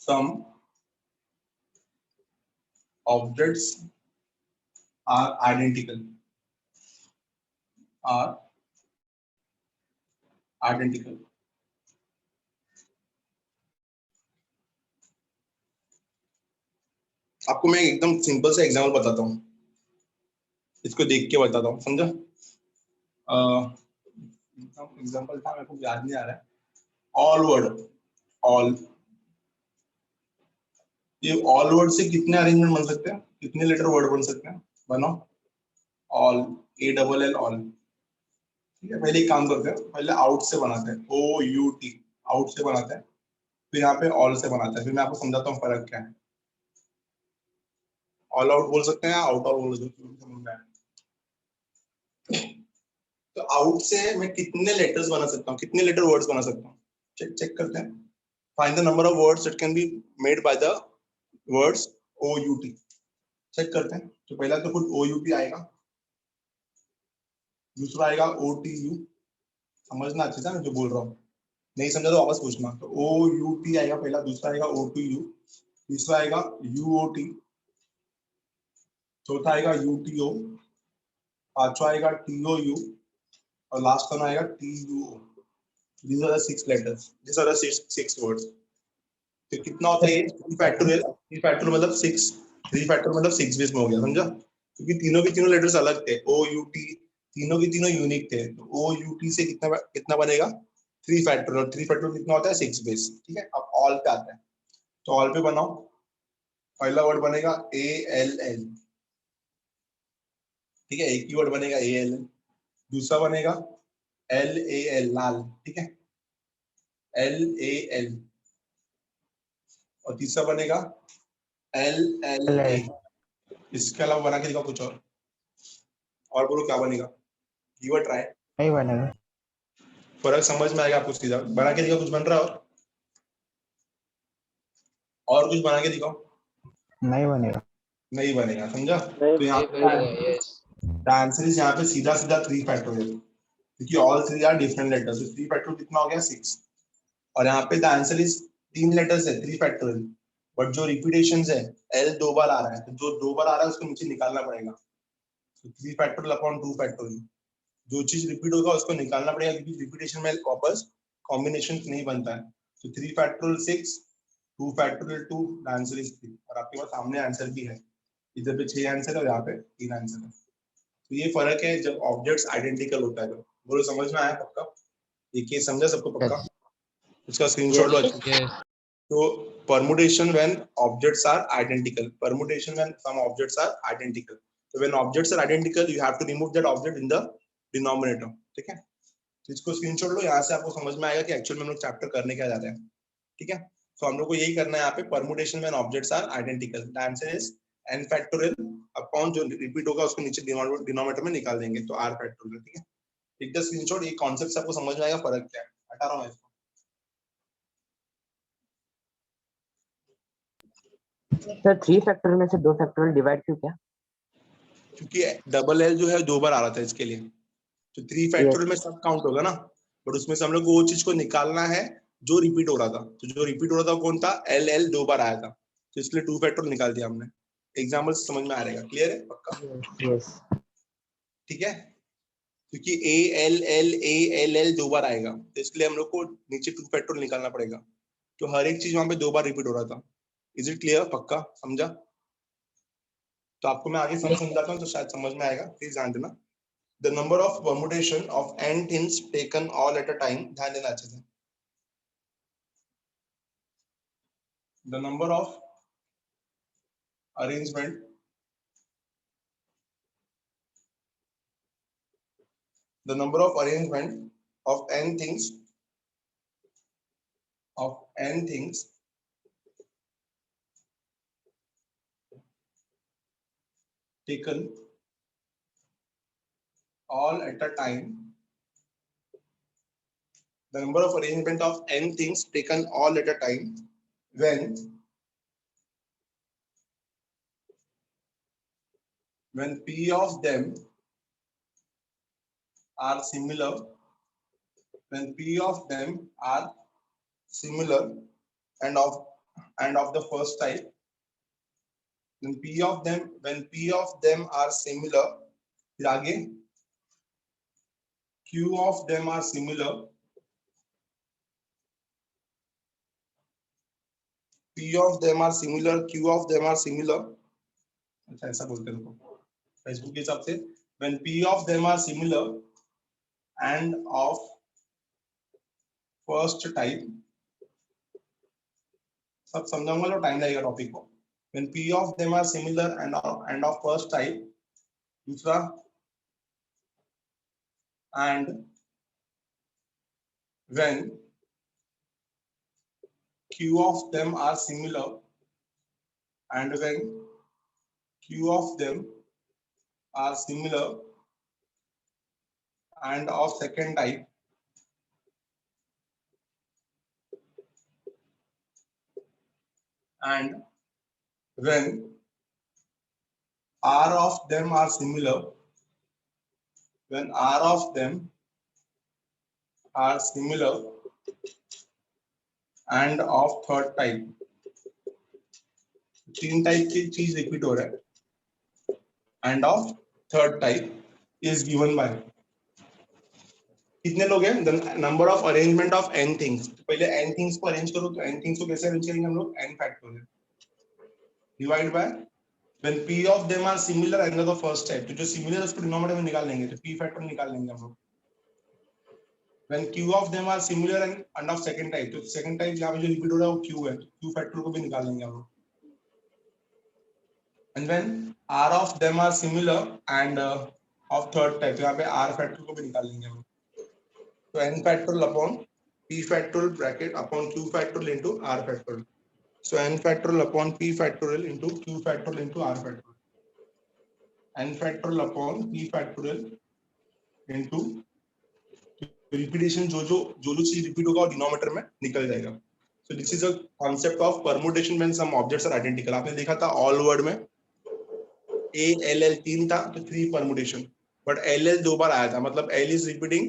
Speaker 1: some objects are identical. Are identical. आपको मैं एकदम सिंपल सा एग्जांपल बताता हूँ, इसको देख के बताता हूँ, समझा? एग्जांपल था, मेरे को याद नहीं आ रहा है। ऑल वर्ड, ऑल, ये ऑल वर्ड से कितने अरेंजमेंट बन सकते हैं, कितने लेटर वर्ड बन सकते हैं? बनाओ। All, A double L, all. ठीक है, पहले एक काम करते हैं, पहले आउट से बनाते हैं, ओ यू टी, आउट से बनाते हैं, फिर यहाँ पे ऑल से बनाते हैं, फिर मैं आपको समझाता हूँ फर्क क्या है। ऑल आउट बोल सकते हैं, आउट ऑल बोल सकते हैं, समझ में आया? तो आउट से मैं कितने लेटर्स बना सकता हूँ, कितने लेटर वर्ड्स बना सकता हूँ? चेक करते हैं। Find the number of words that can be made by the words O U T. Check करते हैं। तो पहला तो खुद ओ यू टी आएगा, दूसरा आएगा ओ टी यू। समझना अच्छे से, मैं जो बोल रहा हूँ, नहीं समझा तो वापस पूछना। तो ओ यू टी आएगा पहला, दूसरा आएगा ओ टी यू, तीसरा आएगा यू ओ टी, चौथा आएगा यू टी ओ, पांचवा आएगा टी ओ यू, और लास्ट वन आएगा T U O. These are the 6 letters. These are the six words. तो कितना होता है ये? 3 फैक्टोरियल। 3 फैक्टोरियल मतलब 6, 3 फैक्टोरियल मतलब 6 बेस में हो गया, समझा? क्योंकि तीनों के तीनों लेटर्स अलग थे, ओ यू टी, तीनों के तीनों यूनिक थे। तो ओ यू टी से कितना बनेगा? 3 फैक्टोरियल। 3 फैक्टोरियल कितना होता है? 6 बेस। ठीक है, अब ऑल पे आता है, तो ऑल पे बनाओ। पहला वर्ड बनेगा ए एल एल, ठीक है, एक ही वर्ड बनेगा ए एल एल। दूसरा बनेगा एल ए एल, लाल, ठीक है, एल ए एल। और तीसरा बनेगा एल एल ए। इसके अलावा बना के दिखाओ कुछ और बोलो क्या बनेगा? Give a try.
Speaker 5: नहीं बनेगा।
Speaker 1: फर्क समझ में आएगा आपको सीधा। बना के दिखाओ, कुछ बन रहा है और कुछ बना के दिखाओ।
Speaker 5: नहीं बनेगा।
Speaker 1: नहीं बनेगा, समझा? तो यहाँ पे आंसर इज यहाँ पे सीधा सीधा 3 फैक्टोरियल, क्योंकि all 3 are different letters. 3 factorial कितना हो गया? 6। और यहाँ पे द आंसर इज 3 लेटर्स है, 3 फैक्टोरियल, बट जो रिपीटेशंस है, एल 2 बार आ रहा है, तो जो 2 बार आ रहा है उसको नीचे निकालना पड़ेगा। तो 3 फैक्टोरियल अपॉन 2 फैक्टोरियल, जो चीज रिपीट होगा उसको निकालना पड़ेगा, क्योंकि रिपीटेशन में वापस कॉम्बिनेशन नहीं बनता है। तो 3 फैक्टोरियल 6, 2 फैक्टोरियल 2, आंसर इज 3। और आपके पास सामने आंसर भी है, इधर पे 6 आंसर है और यहाँ पे 3 आंसर है। तो ये फर्क है जब ऑब्जेक्ट्स आइडेंटिकल होता है। तो बोलो समझ में आया पक्का? ये केस समझा सबको पक्का? उसका स्क्रीनशॉट लो अच्छे से। तो permutation when objects are identical. Permutation when some objects are identical. So when objects are identical, you have to remove that object in the denominator. ठीक है? तो इसको स्क्रीनशॉट लो, यहाँ से आपको समझ में आएगा कि एक्चुअल में हम लोग चैप्टर करने क्या जा रहे हैं। ठीक है? तो हम लोग को यही करना है यहाँ पे, permutation when objects are identical. The answer is n factorial upon जो रिपीट होगा उसको नीचे डिनोमिनेटर में निकाल देंगे, तो r factorial। ठीक है? एक द स्क्रीनशॉट, ये कॉन्सेप्ट आपको समझ में आएगा, फर्क क्या है। हटा रहा हूँ इसको।
Speaker 2: सर 3 फैक्टोरियल में से 2 फैक्टोरियल डिवाइड क्यों किया?
Speaker 1: क्योंकि डबल एल जो है 2 बार आ रहा था इसके लिए, तो 3 फैक्टोरियल में सब काउंट होगा ना, बट उसमें से हम लोग को वो चीज को निकालना है जो रिपीट हो रहा था। तो जो रिपीट हो रहा था कौन था? एल एल 2 बार आया था, तो इसलिए 2 फैक्टोरियल निकाल दिया हमने। एग्जांपल से समझ में आ रहेगा, क्लियर है पक्का?
Speaker 2: यस।
Speaker 1: ठीक है, क्योंकि A L L A L L 2 बार आएगा, तो इसलिए हम लोग को नीचे 2 फैक्टोरियल निकालना पड़ेगा। तो हर एक चीज वहां पे 2 बार रिपीट हो रहा था। Is it clear? पक्का समझा? तो आपको मैं आगे समझाता हूँ तो शायद समझ में आएगा, प्लीज ध्यान देना। The number of permutation of n things taken all at a time, ध्यान देना अच्छे से। The number of arrangement the number of arrangement of n things taken all at a time. The number of arrangement of n things taken all at a time when p of them are similar, when p of them are similar and of the first type, when p of them are similar, फिर आगे q of them are similar, p of them are similar, q of them are similar. अच्छा ऐसा बोलते हैं उनको Facebook के हिसाब से, when p of them are similar and of first type, सब समझाऊंगा तो टाइम लगेगा टॉपिक को. When p of them are similar and of first type, दूसरा and when q of them are similar and when q of them are similar and of second type, and when r of them are similar, when r of them are similar and of third type. तीन type की चीज repeat हो रहा है and of third type is given by. कितने लोग हैं? The number of arrangement of n things. पहले n things को अरेंज करो, तो n things को कैसे अरेंज करेंगे हम लोग? n factorial divide by when p of them are similar and the first type. तो जो सिमिलर उसको डिनोमिनेटर में निकाल लेंगे, तो p फैक्टर निकाल लेंगे हम लोग. When q of them are similar and of second type, तो second type यहाँ पे जो रिपीट हो रहा है वो q है, तो q फैक्टर को भी निकाल लेंगे हम लोग. And when r of them are similar and of third type, तो यहाँ पे r फैक्टर को भी निकाल लेंगे हम लोग. तो n factorial upon p factorial bracket upon q factorial into r factorial. So n factorial upon p factorial into q factorial into r factorial. n factorial upon p factorial into repetition, जो चीज repeat होगा वो denominator में निकल जाएगा. So this is a concept of permutation when some objects are identical. आपने देखा था all word में a l l 3 था, तो 3 permutation, but l l 2 बार आया था, मतलब l is repeating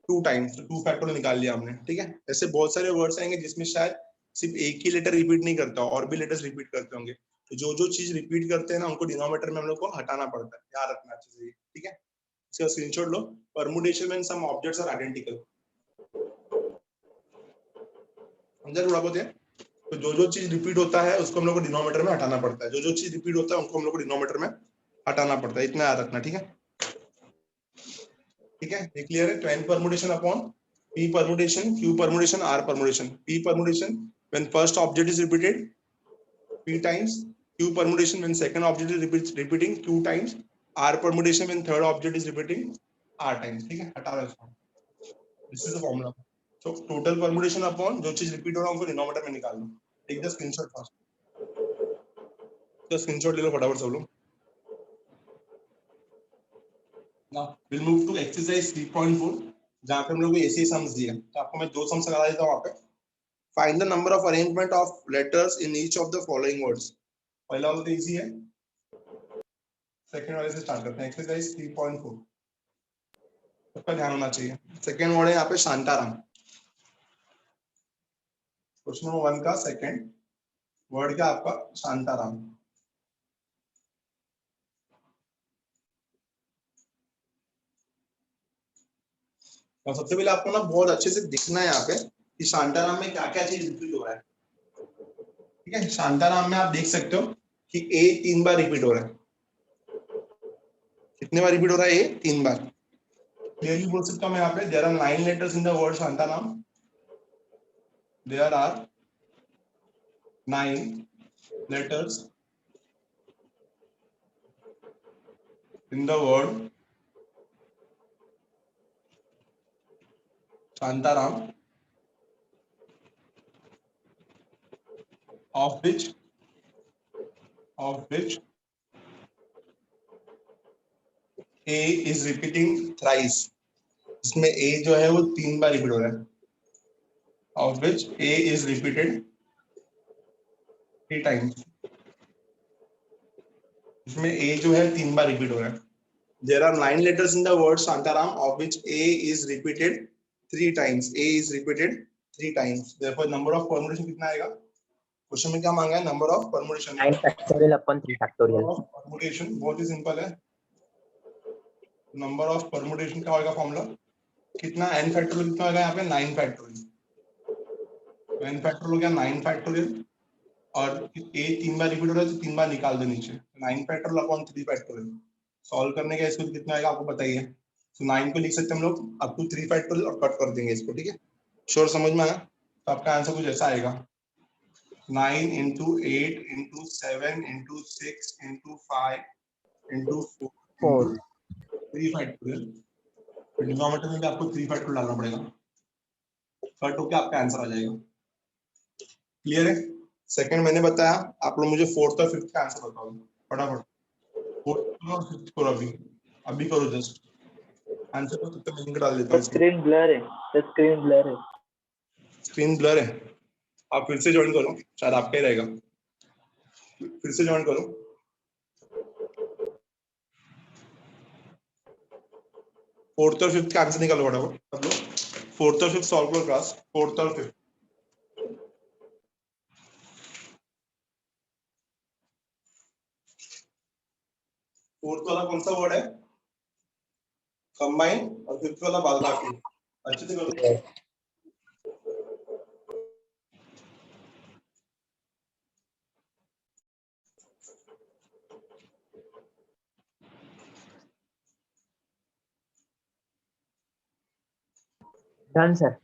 Speaker 1: 2 times, तो 2 फैक्टोरियल निकाल लिया हमने. ठीक है, ऐसे बहुत सारे वर्ड्स आएंगे जिसमें शायद सिर्फ एक ही लेटर रिपीट नहीं करता, और भी लेटर्स रिपीट करते होंगे. तो जो चीज रिपीट करते हैं ना, उनको डिनोमिनेटर में हम लोग को हटाना पड़ता है, याद रखना चाहिए. ठीक है, इसका स्क्रीनशॉट लो. Permutation when some objects are identical. अंदर थोड़ा बहुत है, तो जो चीज रिपीट होता है उसको हम लोग को डिनोमिनेटर में हटाना पड़ता है, जो चीज रिपीट होता है उनको हम लोग को डिनोमिनेटर में हटाना पड़ता है, इतना याद रखना. ठीक है, ठीक है, ये क्लियर है. तो n permutation upon p permutation, q permutation, r permutation. p permutation when first object is repeated p times, q permutation when second object is repeating q times, r permutation when third object is repeating r times. ठीक है, हटा रहा इसको. This is the formula. So total permutation upon जो चीज repeat हो रहा है उनको डिनोमिनेटर में निकाल लो. Take the screenshot fast. तो स्क्रीनशॉट ले लो फटाफट सब लोग. Now we'll move to exercise 3.4, जहाँ पे हम लोग को ऐसे सम्स दिए. तो आपको मैं 2 सम्स लगा देता हूँ वहाँ पे. Find the number of arrangement of letters in each of the following words. पहला वाला तो इजी है, सेकंड वाले से स्टार्ट करते हैं. एक्सरसाइज 3.4 सबका ध्यान होना चाहिए. सेकंड वर्ड है यहाँ पे शांताराम. क्वेश्चन नंबर 1 का सेकंड वर्ड क्या आपका? शांताराम. और सबसे पहले आपको ना बहुत अच्छे से दिखना है यहाँ पे कि शांताराम में क्या क्या चीज रिपीट हो रहा है. ठीक है, शांताराम में आप देख सकते हो कि ए 3 बार रिपीट हो रहा है. कितने बार रिपीट हो रहा है? ए 3 बार. क्लियरली बोल सकता हूँ मैं यहाँ पे, there are 9 letters in the word Shantaram. There are 9 letters in the word Shantaram, of which A is repeating thrice. इसमें A जो है वो 3 बार रिपीट हो रहा है. Of which A is repeated 3 times. इसमें A जो है 3 बार रिपीट हो रहा है. There are 9 letters in the word Shantaram, of which A is repeated 3 times. A is repeated 3 times. Therefore, number of permutation कितना आएगा? क्वेश्चन में क्या मांगा है? Number of permutation.
Speaker 2: 9 factorial upon 3 factorial.
Speaker 1: Permutation बहुत ही सिंपल है. नंबर ऑफ परमुटेशन का होगा फॉर्मूला कितना? n फैक्टोरियल कितना होगा यहाँ पे? 9 फैक्टोरियल. n फैक्टोरियल हो गया 9 फैक्टोरियल और a 3 बार रिपीट हो रहा है तो 3 बार निकाल दो नीचे. 9 फैक्टोरियल अपॉन 3 फैक्टोरियल. सॉल्व करने का इसको कितना आएगा आपको बताइए. तो 9 को लिख सकते हैं हम लोग अप टू 3 फैक्टोरियल और कट कर देंगे इसको. ठीक है, श्योर समझ में आया? तो आपका आंसर कुछ ऐसा आएगा 9 into 8 into 7 into 6 into 5 into 4 into 3 factorial. Denominator में भी आपको 3 फैक्टोरियल डालना पड़ेगा. कट होके आपका आंसर आ जाएगा. क्लियर है? सेकंड मैंने बताया. आप लोग मुझे फोर्थ और फिफ्थ का आंसर बताओ फटाफट. फोर्थ और फिफ्थ करो अभी करो जस्ट. आंसर को कितना लिंक डाल देता हूं.
Speaker 2: स्क्रीन ब्लर है. स्क्रीन ब्लर है.
Speaker 1: स्क्रीन ब्लर है. आप फिर से ज्वाइन करो, शायद आपका ही रहेगा. फिर से ज्वाइन करो. फोर्थ और फिफ्थ का आंसर निकालो फटाफट सब लोग. फोर्थ और फिफ्थ सॉल्व करो क्लास. फोर्थ और फिफ्थ. फोर्थ वाला कौन सा वर्ड है? कंबाइन. और फिफ्थ वाला बालबाकी. अच्छे से करो.
Speaker 2: Done, sir.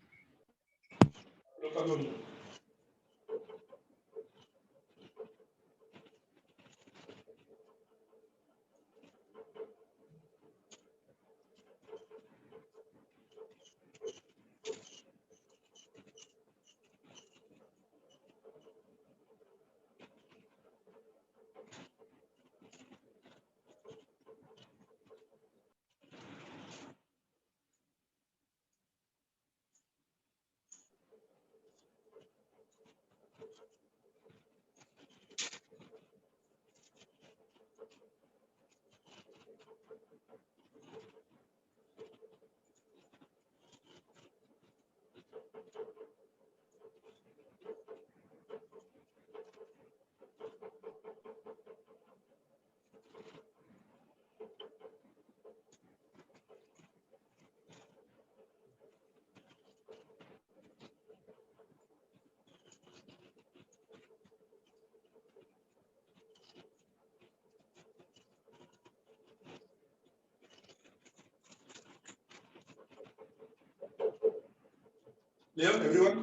Speaker 2: Clear everyone?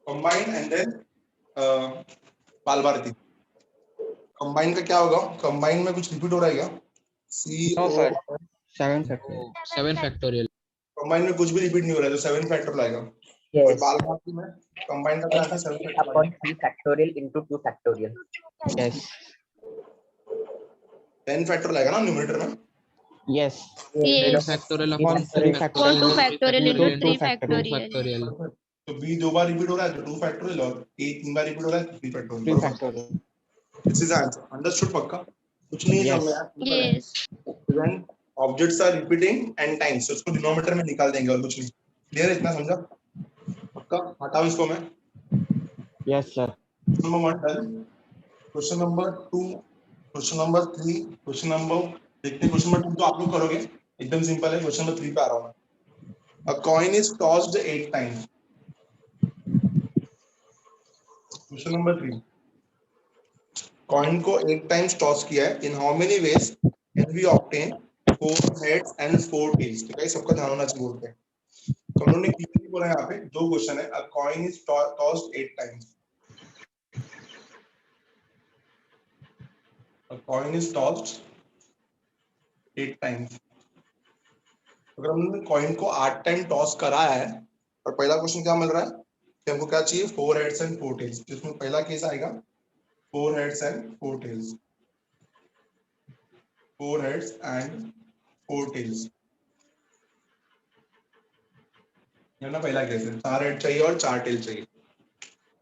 Speaker 2: Combine and then बाल भारती. कंबाइन का क्या होगा? कंबाइन में कुछ रिपीट हो रहा है क्या?
Speaker 5: No, sir. 7 factorial.
Speaker 3: 7 factorial.
Speaker 1: Combine में कुछ भी रिपीट नहीं हो रहा है तो 7 फैक्टोरियल आएगा. और
Speaker 2: Yes.
Speaker 1: बाल भारती में कंबाइन का क्या था? 7 factorial
Speaker 2: Upon 3 factorial into 2 factorial.
Speaker 5: Yes.
Speaker 1: 10 factorial आएगा ना न्यूमरेटर में.
Speaker 5: Yes.
Speaker 3: 10
Speaker 4: Yes.
Speaker 3: factorial
Speaker 5: Upon
Speaker 3: upon
Speaker 5: 3
Speaker 3: 3
Speaker 5: factorial.
Speaker 4: 2 factorial into 3
Speaker 5: 2
Speaker 4: factorial.
Speaker 3: factorial.
Speaker 1: तो b 2 बार रिपीट हो रहा है तो 2 फैक्टोरियल और a 3 बार रिपीट हो रहा है तो 3 फैक्टोरियल.
Speaker 5: 3
Speaker 1: बरोबर.
Speaker 5: factorial.
Speaker 1: This is answer. Understood पक्का? कुछ नहीं
Speaker 5: Yes.
Speaker 1: समझ में आया.
Speaker 4: Yes.
Speaker 1: When objects are repeating n times तो उसको डिनोमिनेटर में निकाल देंगे और कुछ नहीं. क्लियर है? इतना समझा पक्का? हटाओ इसको मैं.
Speaker 5: Yes, sir.
Speaker 1: Number 1 done. Question number 2, question number 3, question number देखते हैं. क्वेश्चन नंबर 2 तो आप लोग करोगे, एकदम सिंपल है. क्वेश्चन नंबर 3 पे आ रहा हूं मैं. A coin is tossed 8 times. Question number 3. Coin को 8 टाइम्स टॉस किया है. In how many ways can we obtain 4 heads and 4 tails? ठीक है, सबका ध्यान होना चाहिए बोलते हैं. तो हम लोगों ने क्लियरली बोला यहाँ पे 2 क्वेश्चन है. अ coin is tossed 8 times. A coin is tossed
Speaker 2: 8 times. अगर हमने कॉइन को 8 टाइम टॉस कराया है और पहला क्वेश्चन क्या मिल रहा है कि हमको क्या चाहिए 4 हेड्स एंड 4 टेल्स, जिसमें पहला केस आएगा 4 heads and 4 tails, 4 heads and 4 tails, ये ना पहला केस है। 4 हेड चाहिए और 4 टेल चाहिए।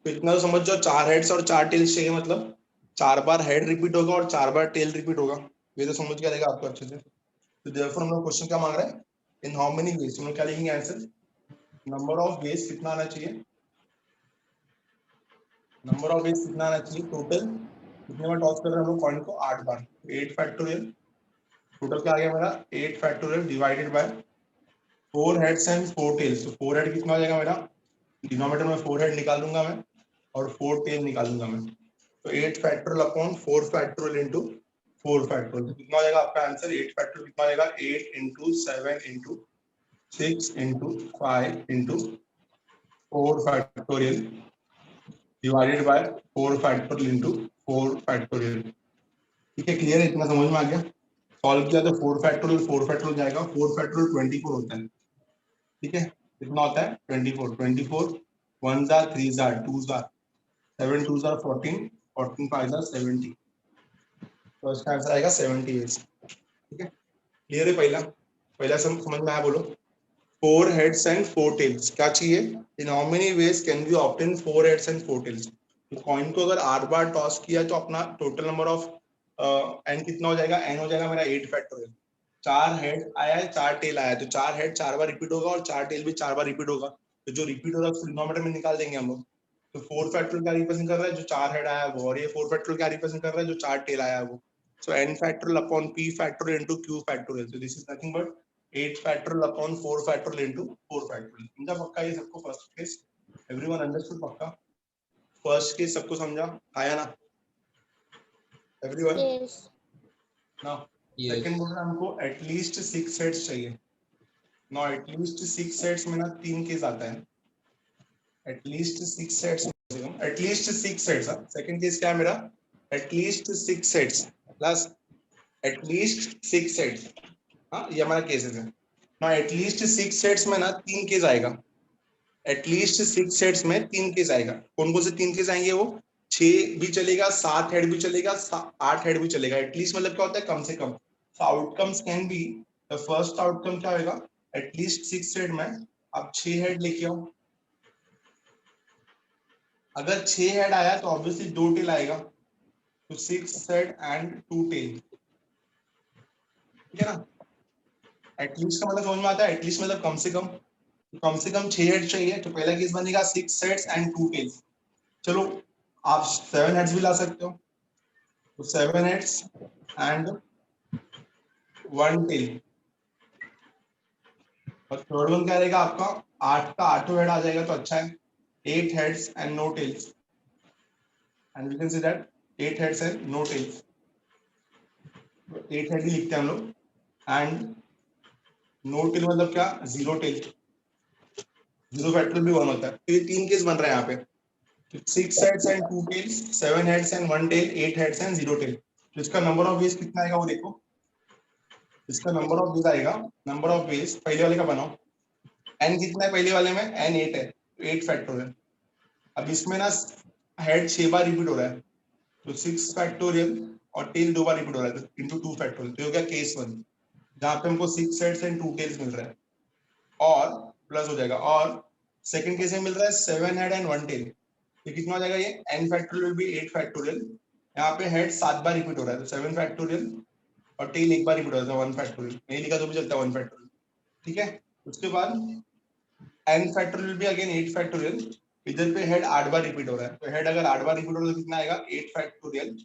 Speaker 2: तो इतना तो समझ जाओ 4 हेड्स और 4 टेल्स चाहिए, मतलब 4 बार हेड रिपीट होगा और 4 बार टेल रिपीट होगा। ये तो समझ गया रहेगा आपको अच्छे से। तो देयरफॉर हम लोग क्वेश्चन क्या मांग रहे हैं, इन हाउ मेनी वेज, हम लोग क्या लिखेंगे आंसर, नंबर ऑफ वेज कितना आना चाहिए, नंबर ऑफ वेज कितना आना चाहिए टोटल, कितने बार टॉस कर रहे हैं हम लोग कॉइन को 8 बार, 8 फैक्टोरियल, टोटल क्या आ गया मेरा 8 factorial divided by 4 heads and 4 tails. तो 4 हेड कितना आ जाएगा मेरा, डिनोमिनेटर में 4 हेड निकाल दूंगा मैं और 4 टेल निकाल दूंगा मैं। तो 8 factorial upon 4 factorial into 4 factorial, तो कितना आ जाएगा आपका आंसर, 8 फैक्टोरियल कितना आ जाएगा 8 into 7 into 6 into 5 into 4 factorial divided by 4 factorial into 4 factorial. ठीक है, क्लियर है, इतना समझ में आ गया। सॉल्व किया तो 4 फैक्टोरियल जाएगा, 4 फैक्टोरियल 24 होता है। ठीक है, कितना होता है 24, 24 1 jar 3 jar 2 jar 7 2 jar 14 14 5 jar 70, तो इसका आंसर आएगा 78। ठीक है, क्लियर है, पहला पहला समझ में आया, बोलो 4 हेड्स एंड 4 टेल्स क्या चाहिए, in how many ways can be obtain 4 heads and 4 tails. तो कॉइन को अगर 8 बार टॉस किया तो अपना टोटल नंबर ऑफ एन कितना हो जाएगा, एन हो जाएगा मेरा 8 फैक्टोरियल। 4 हेड आया है 4 टेल आया है, तो 4 हेड 4 बार रिपीट होगा और 4 टेल भी 4 बार रिपीट होगा, तो जो रिपीट होगा उसको डिनोमिनेटर में निकाल देंगे हम लोग। तो 4 फैक्टोरियल क्या रिप्रेजेंट कर रहा है, जो 4 हेड आया है वो, और ये 4 फैक्टोरियल क्या रिप्रेजेंट कर रहा है, जो 4 टेल आया है वो। सो n factorial upon p factorial into q factorial, so this is nothing but 8 factorial upon 4 factorial into 4 factorial. समझा पक्का ये सबको, फर्स्ट केस एवरीवन अंडरस्टूड पक्का, फर्स्ट केस सबको समझा आया ना everyone.
Speaker 4: Yes.
Speaker 2: Now
Speaker 3: Yes.
Speaker 2: Second बोल रहा है हमको एटलीस्ट 6 सेट्स चाहिए। नाउ एटलीस्ट 6 सेट्स में ना 3 केस आता है, at least 6 sets, at least 6 sets. Second case क्या है मेरा, at least 6 sets plus at least 6 sets, हाँ ये हमारा केसेस है ना। एटलीस्ट 6 सेट्स में ना 3 केस आएगा, एटलीस्ट 6 सेट्स में 3 केस आएगा। कौन कौन से 3 केस आएंगे वो, 6 भी चलेगा, 7 हेड भी चलेगा, 8 हेड भी चलेगा। एटलीस्ट मतलब क्या होता है, कम से कम। So outcomes can be, the first outcome क्या होगा, एटलीस्ट 6 सेट में आप 6 हेड लेके आओ। अगर 6 हेड आया तो ऑब्वियसली 2 टेल आएगा, तो 6 हेड एंड 2 टेल। ठीक है ना, एटलीस्ट का मतलब समझ में आता है, एटलीस्ट मतलब कम से कम, तो कम से कम 6 हेड चाहिए, तो पहला केस बनेगा 6 हेड्स एंड 2 टेल्स। चलो आप 7 हेड्स भी ला सकते हो, तो 7 हेड्स एंड 1 टेल, और थर्ड वन क्या रहेगा आपका, 8 का 8 हेड आ जाएगा तो अच्छा है, 8 heads and no tails, and we can see that 8 heads and no tails, 8 head ही लिखते हैं हम लोग, एंड नो टेल मतलब क्या, 0 टेल, 0 फैक्टोरियल भी 1 होता है। तो ये 3 केस बन रहे हैं यहाँ पे, 6 heads and 2 tails, 7 heads and 1 tail, 8 heads and 0 tail। तो इसका नंबर ऑफ वेज कितना आएगा वो देखो, इसका नंबर ऑफ वेज आएगा, नंबर ऑफ वेज पहले वाले का बनाओ, n कितना है पहले वाले में, n 8 है, तो 8 फैक्टोरियल। अब इसमें ना हेड 6 बार रिपीट हो रहा है, तो 6 फैक्टोरियल और टेल 2 बार रिपीट हो रहा है, तो इनटू 2 फैक्टोरियल, तो हो गया केस 1, जहां पे हमको 6 हेड्स एंड 2 टेल्स मिल रहा है, और प्लस हो जाएगा, और सेकंड केस में मिल रहा है 7 हेड एंड 1 टेल, तो कितना हो जाएगा ये, n factorial will be 8 factorial, यहाँ पे हेड 7 बार रिपीट हो रहा है, तो 7 फैक्टोरियल, और टेल 1 बार रिपीट हो रहा है, 1 फैक्टोरियल, नहीं लिखा तो भी चलता है 1 फैक्टोरियल। ठीक है, उसके बाद n फैक्टोरियल भी अगेन 8 फैक्टोरियल, इधर पे हेड 8 बार रिपीट हो रहा है, तो हेड अगर 8 बार रिपीट हो रहा है तो कितना आएगा, 8 फैक्टोरियल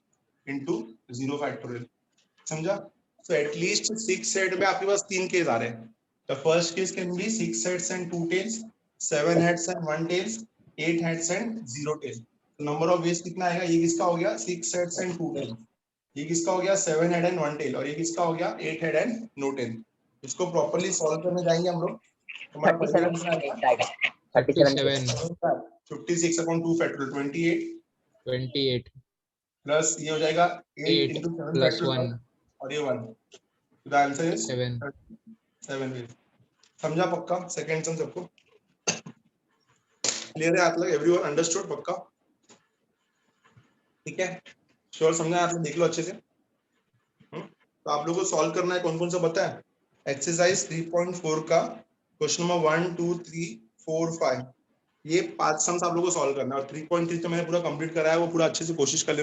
Speaker 2: इनटू 0 फैक्टोरियल। समझा, सो एटलीस्ट 6 हेड में आपके पास 3 केस आ रहे हैं। The first case can be 6 heads and 2 tails, 7 heads and 1 tails, 8 heads and 0 tail. तो नंबर ऑफ वेज कितना आएगा, ये किसका हो गया 6 हेड्स एंड 2 टेल, ये किसका हो गया 7 हेड एंड 1 टेल, और ये किसका हो गया 8 हेड एंड नो टेल। इसको प्रॉपर्ली सॉल्व करने जाएंगे हम लोग, हमारा पहले आंसर आएगा
Speaker 3: 37,
Speaker 2: 56 अपॉन 2 फैक्टोरियल 28,
Speaker 3: 28,
Speaker 2: प्लस ये हो जाएगा 8
Speaker 3: 8
Speaker 2: into 7
Speaker 3: plus
Speaker 2: फैक्टोरियल
Speaker 3: 1,
Speaker 2: और ये 1, द आंसर इज
Speaker 3: 7.
Speaker 2: 7 waves. समझा पक्का? सेकंड सम सबको क्लियर है? आप लोग एवरीवन अंडरस्टूड पक्का? ठीक है, श्योर समझा आप लोग? देख लो अच्छे से। तो आप लोगों को सॉल्व करना है, कौन कौन सा पता है? एक्सरसाइज 3.4 का क्वेश्चन नंबर 1 2 3 4 5 ये 5 सम्स आप लोगों को सॉल्व करना है, और 3.3 तो मैंने पूरा कंप्लीट करा है, वो पूरा अच्छे से कोशिश कर लेना।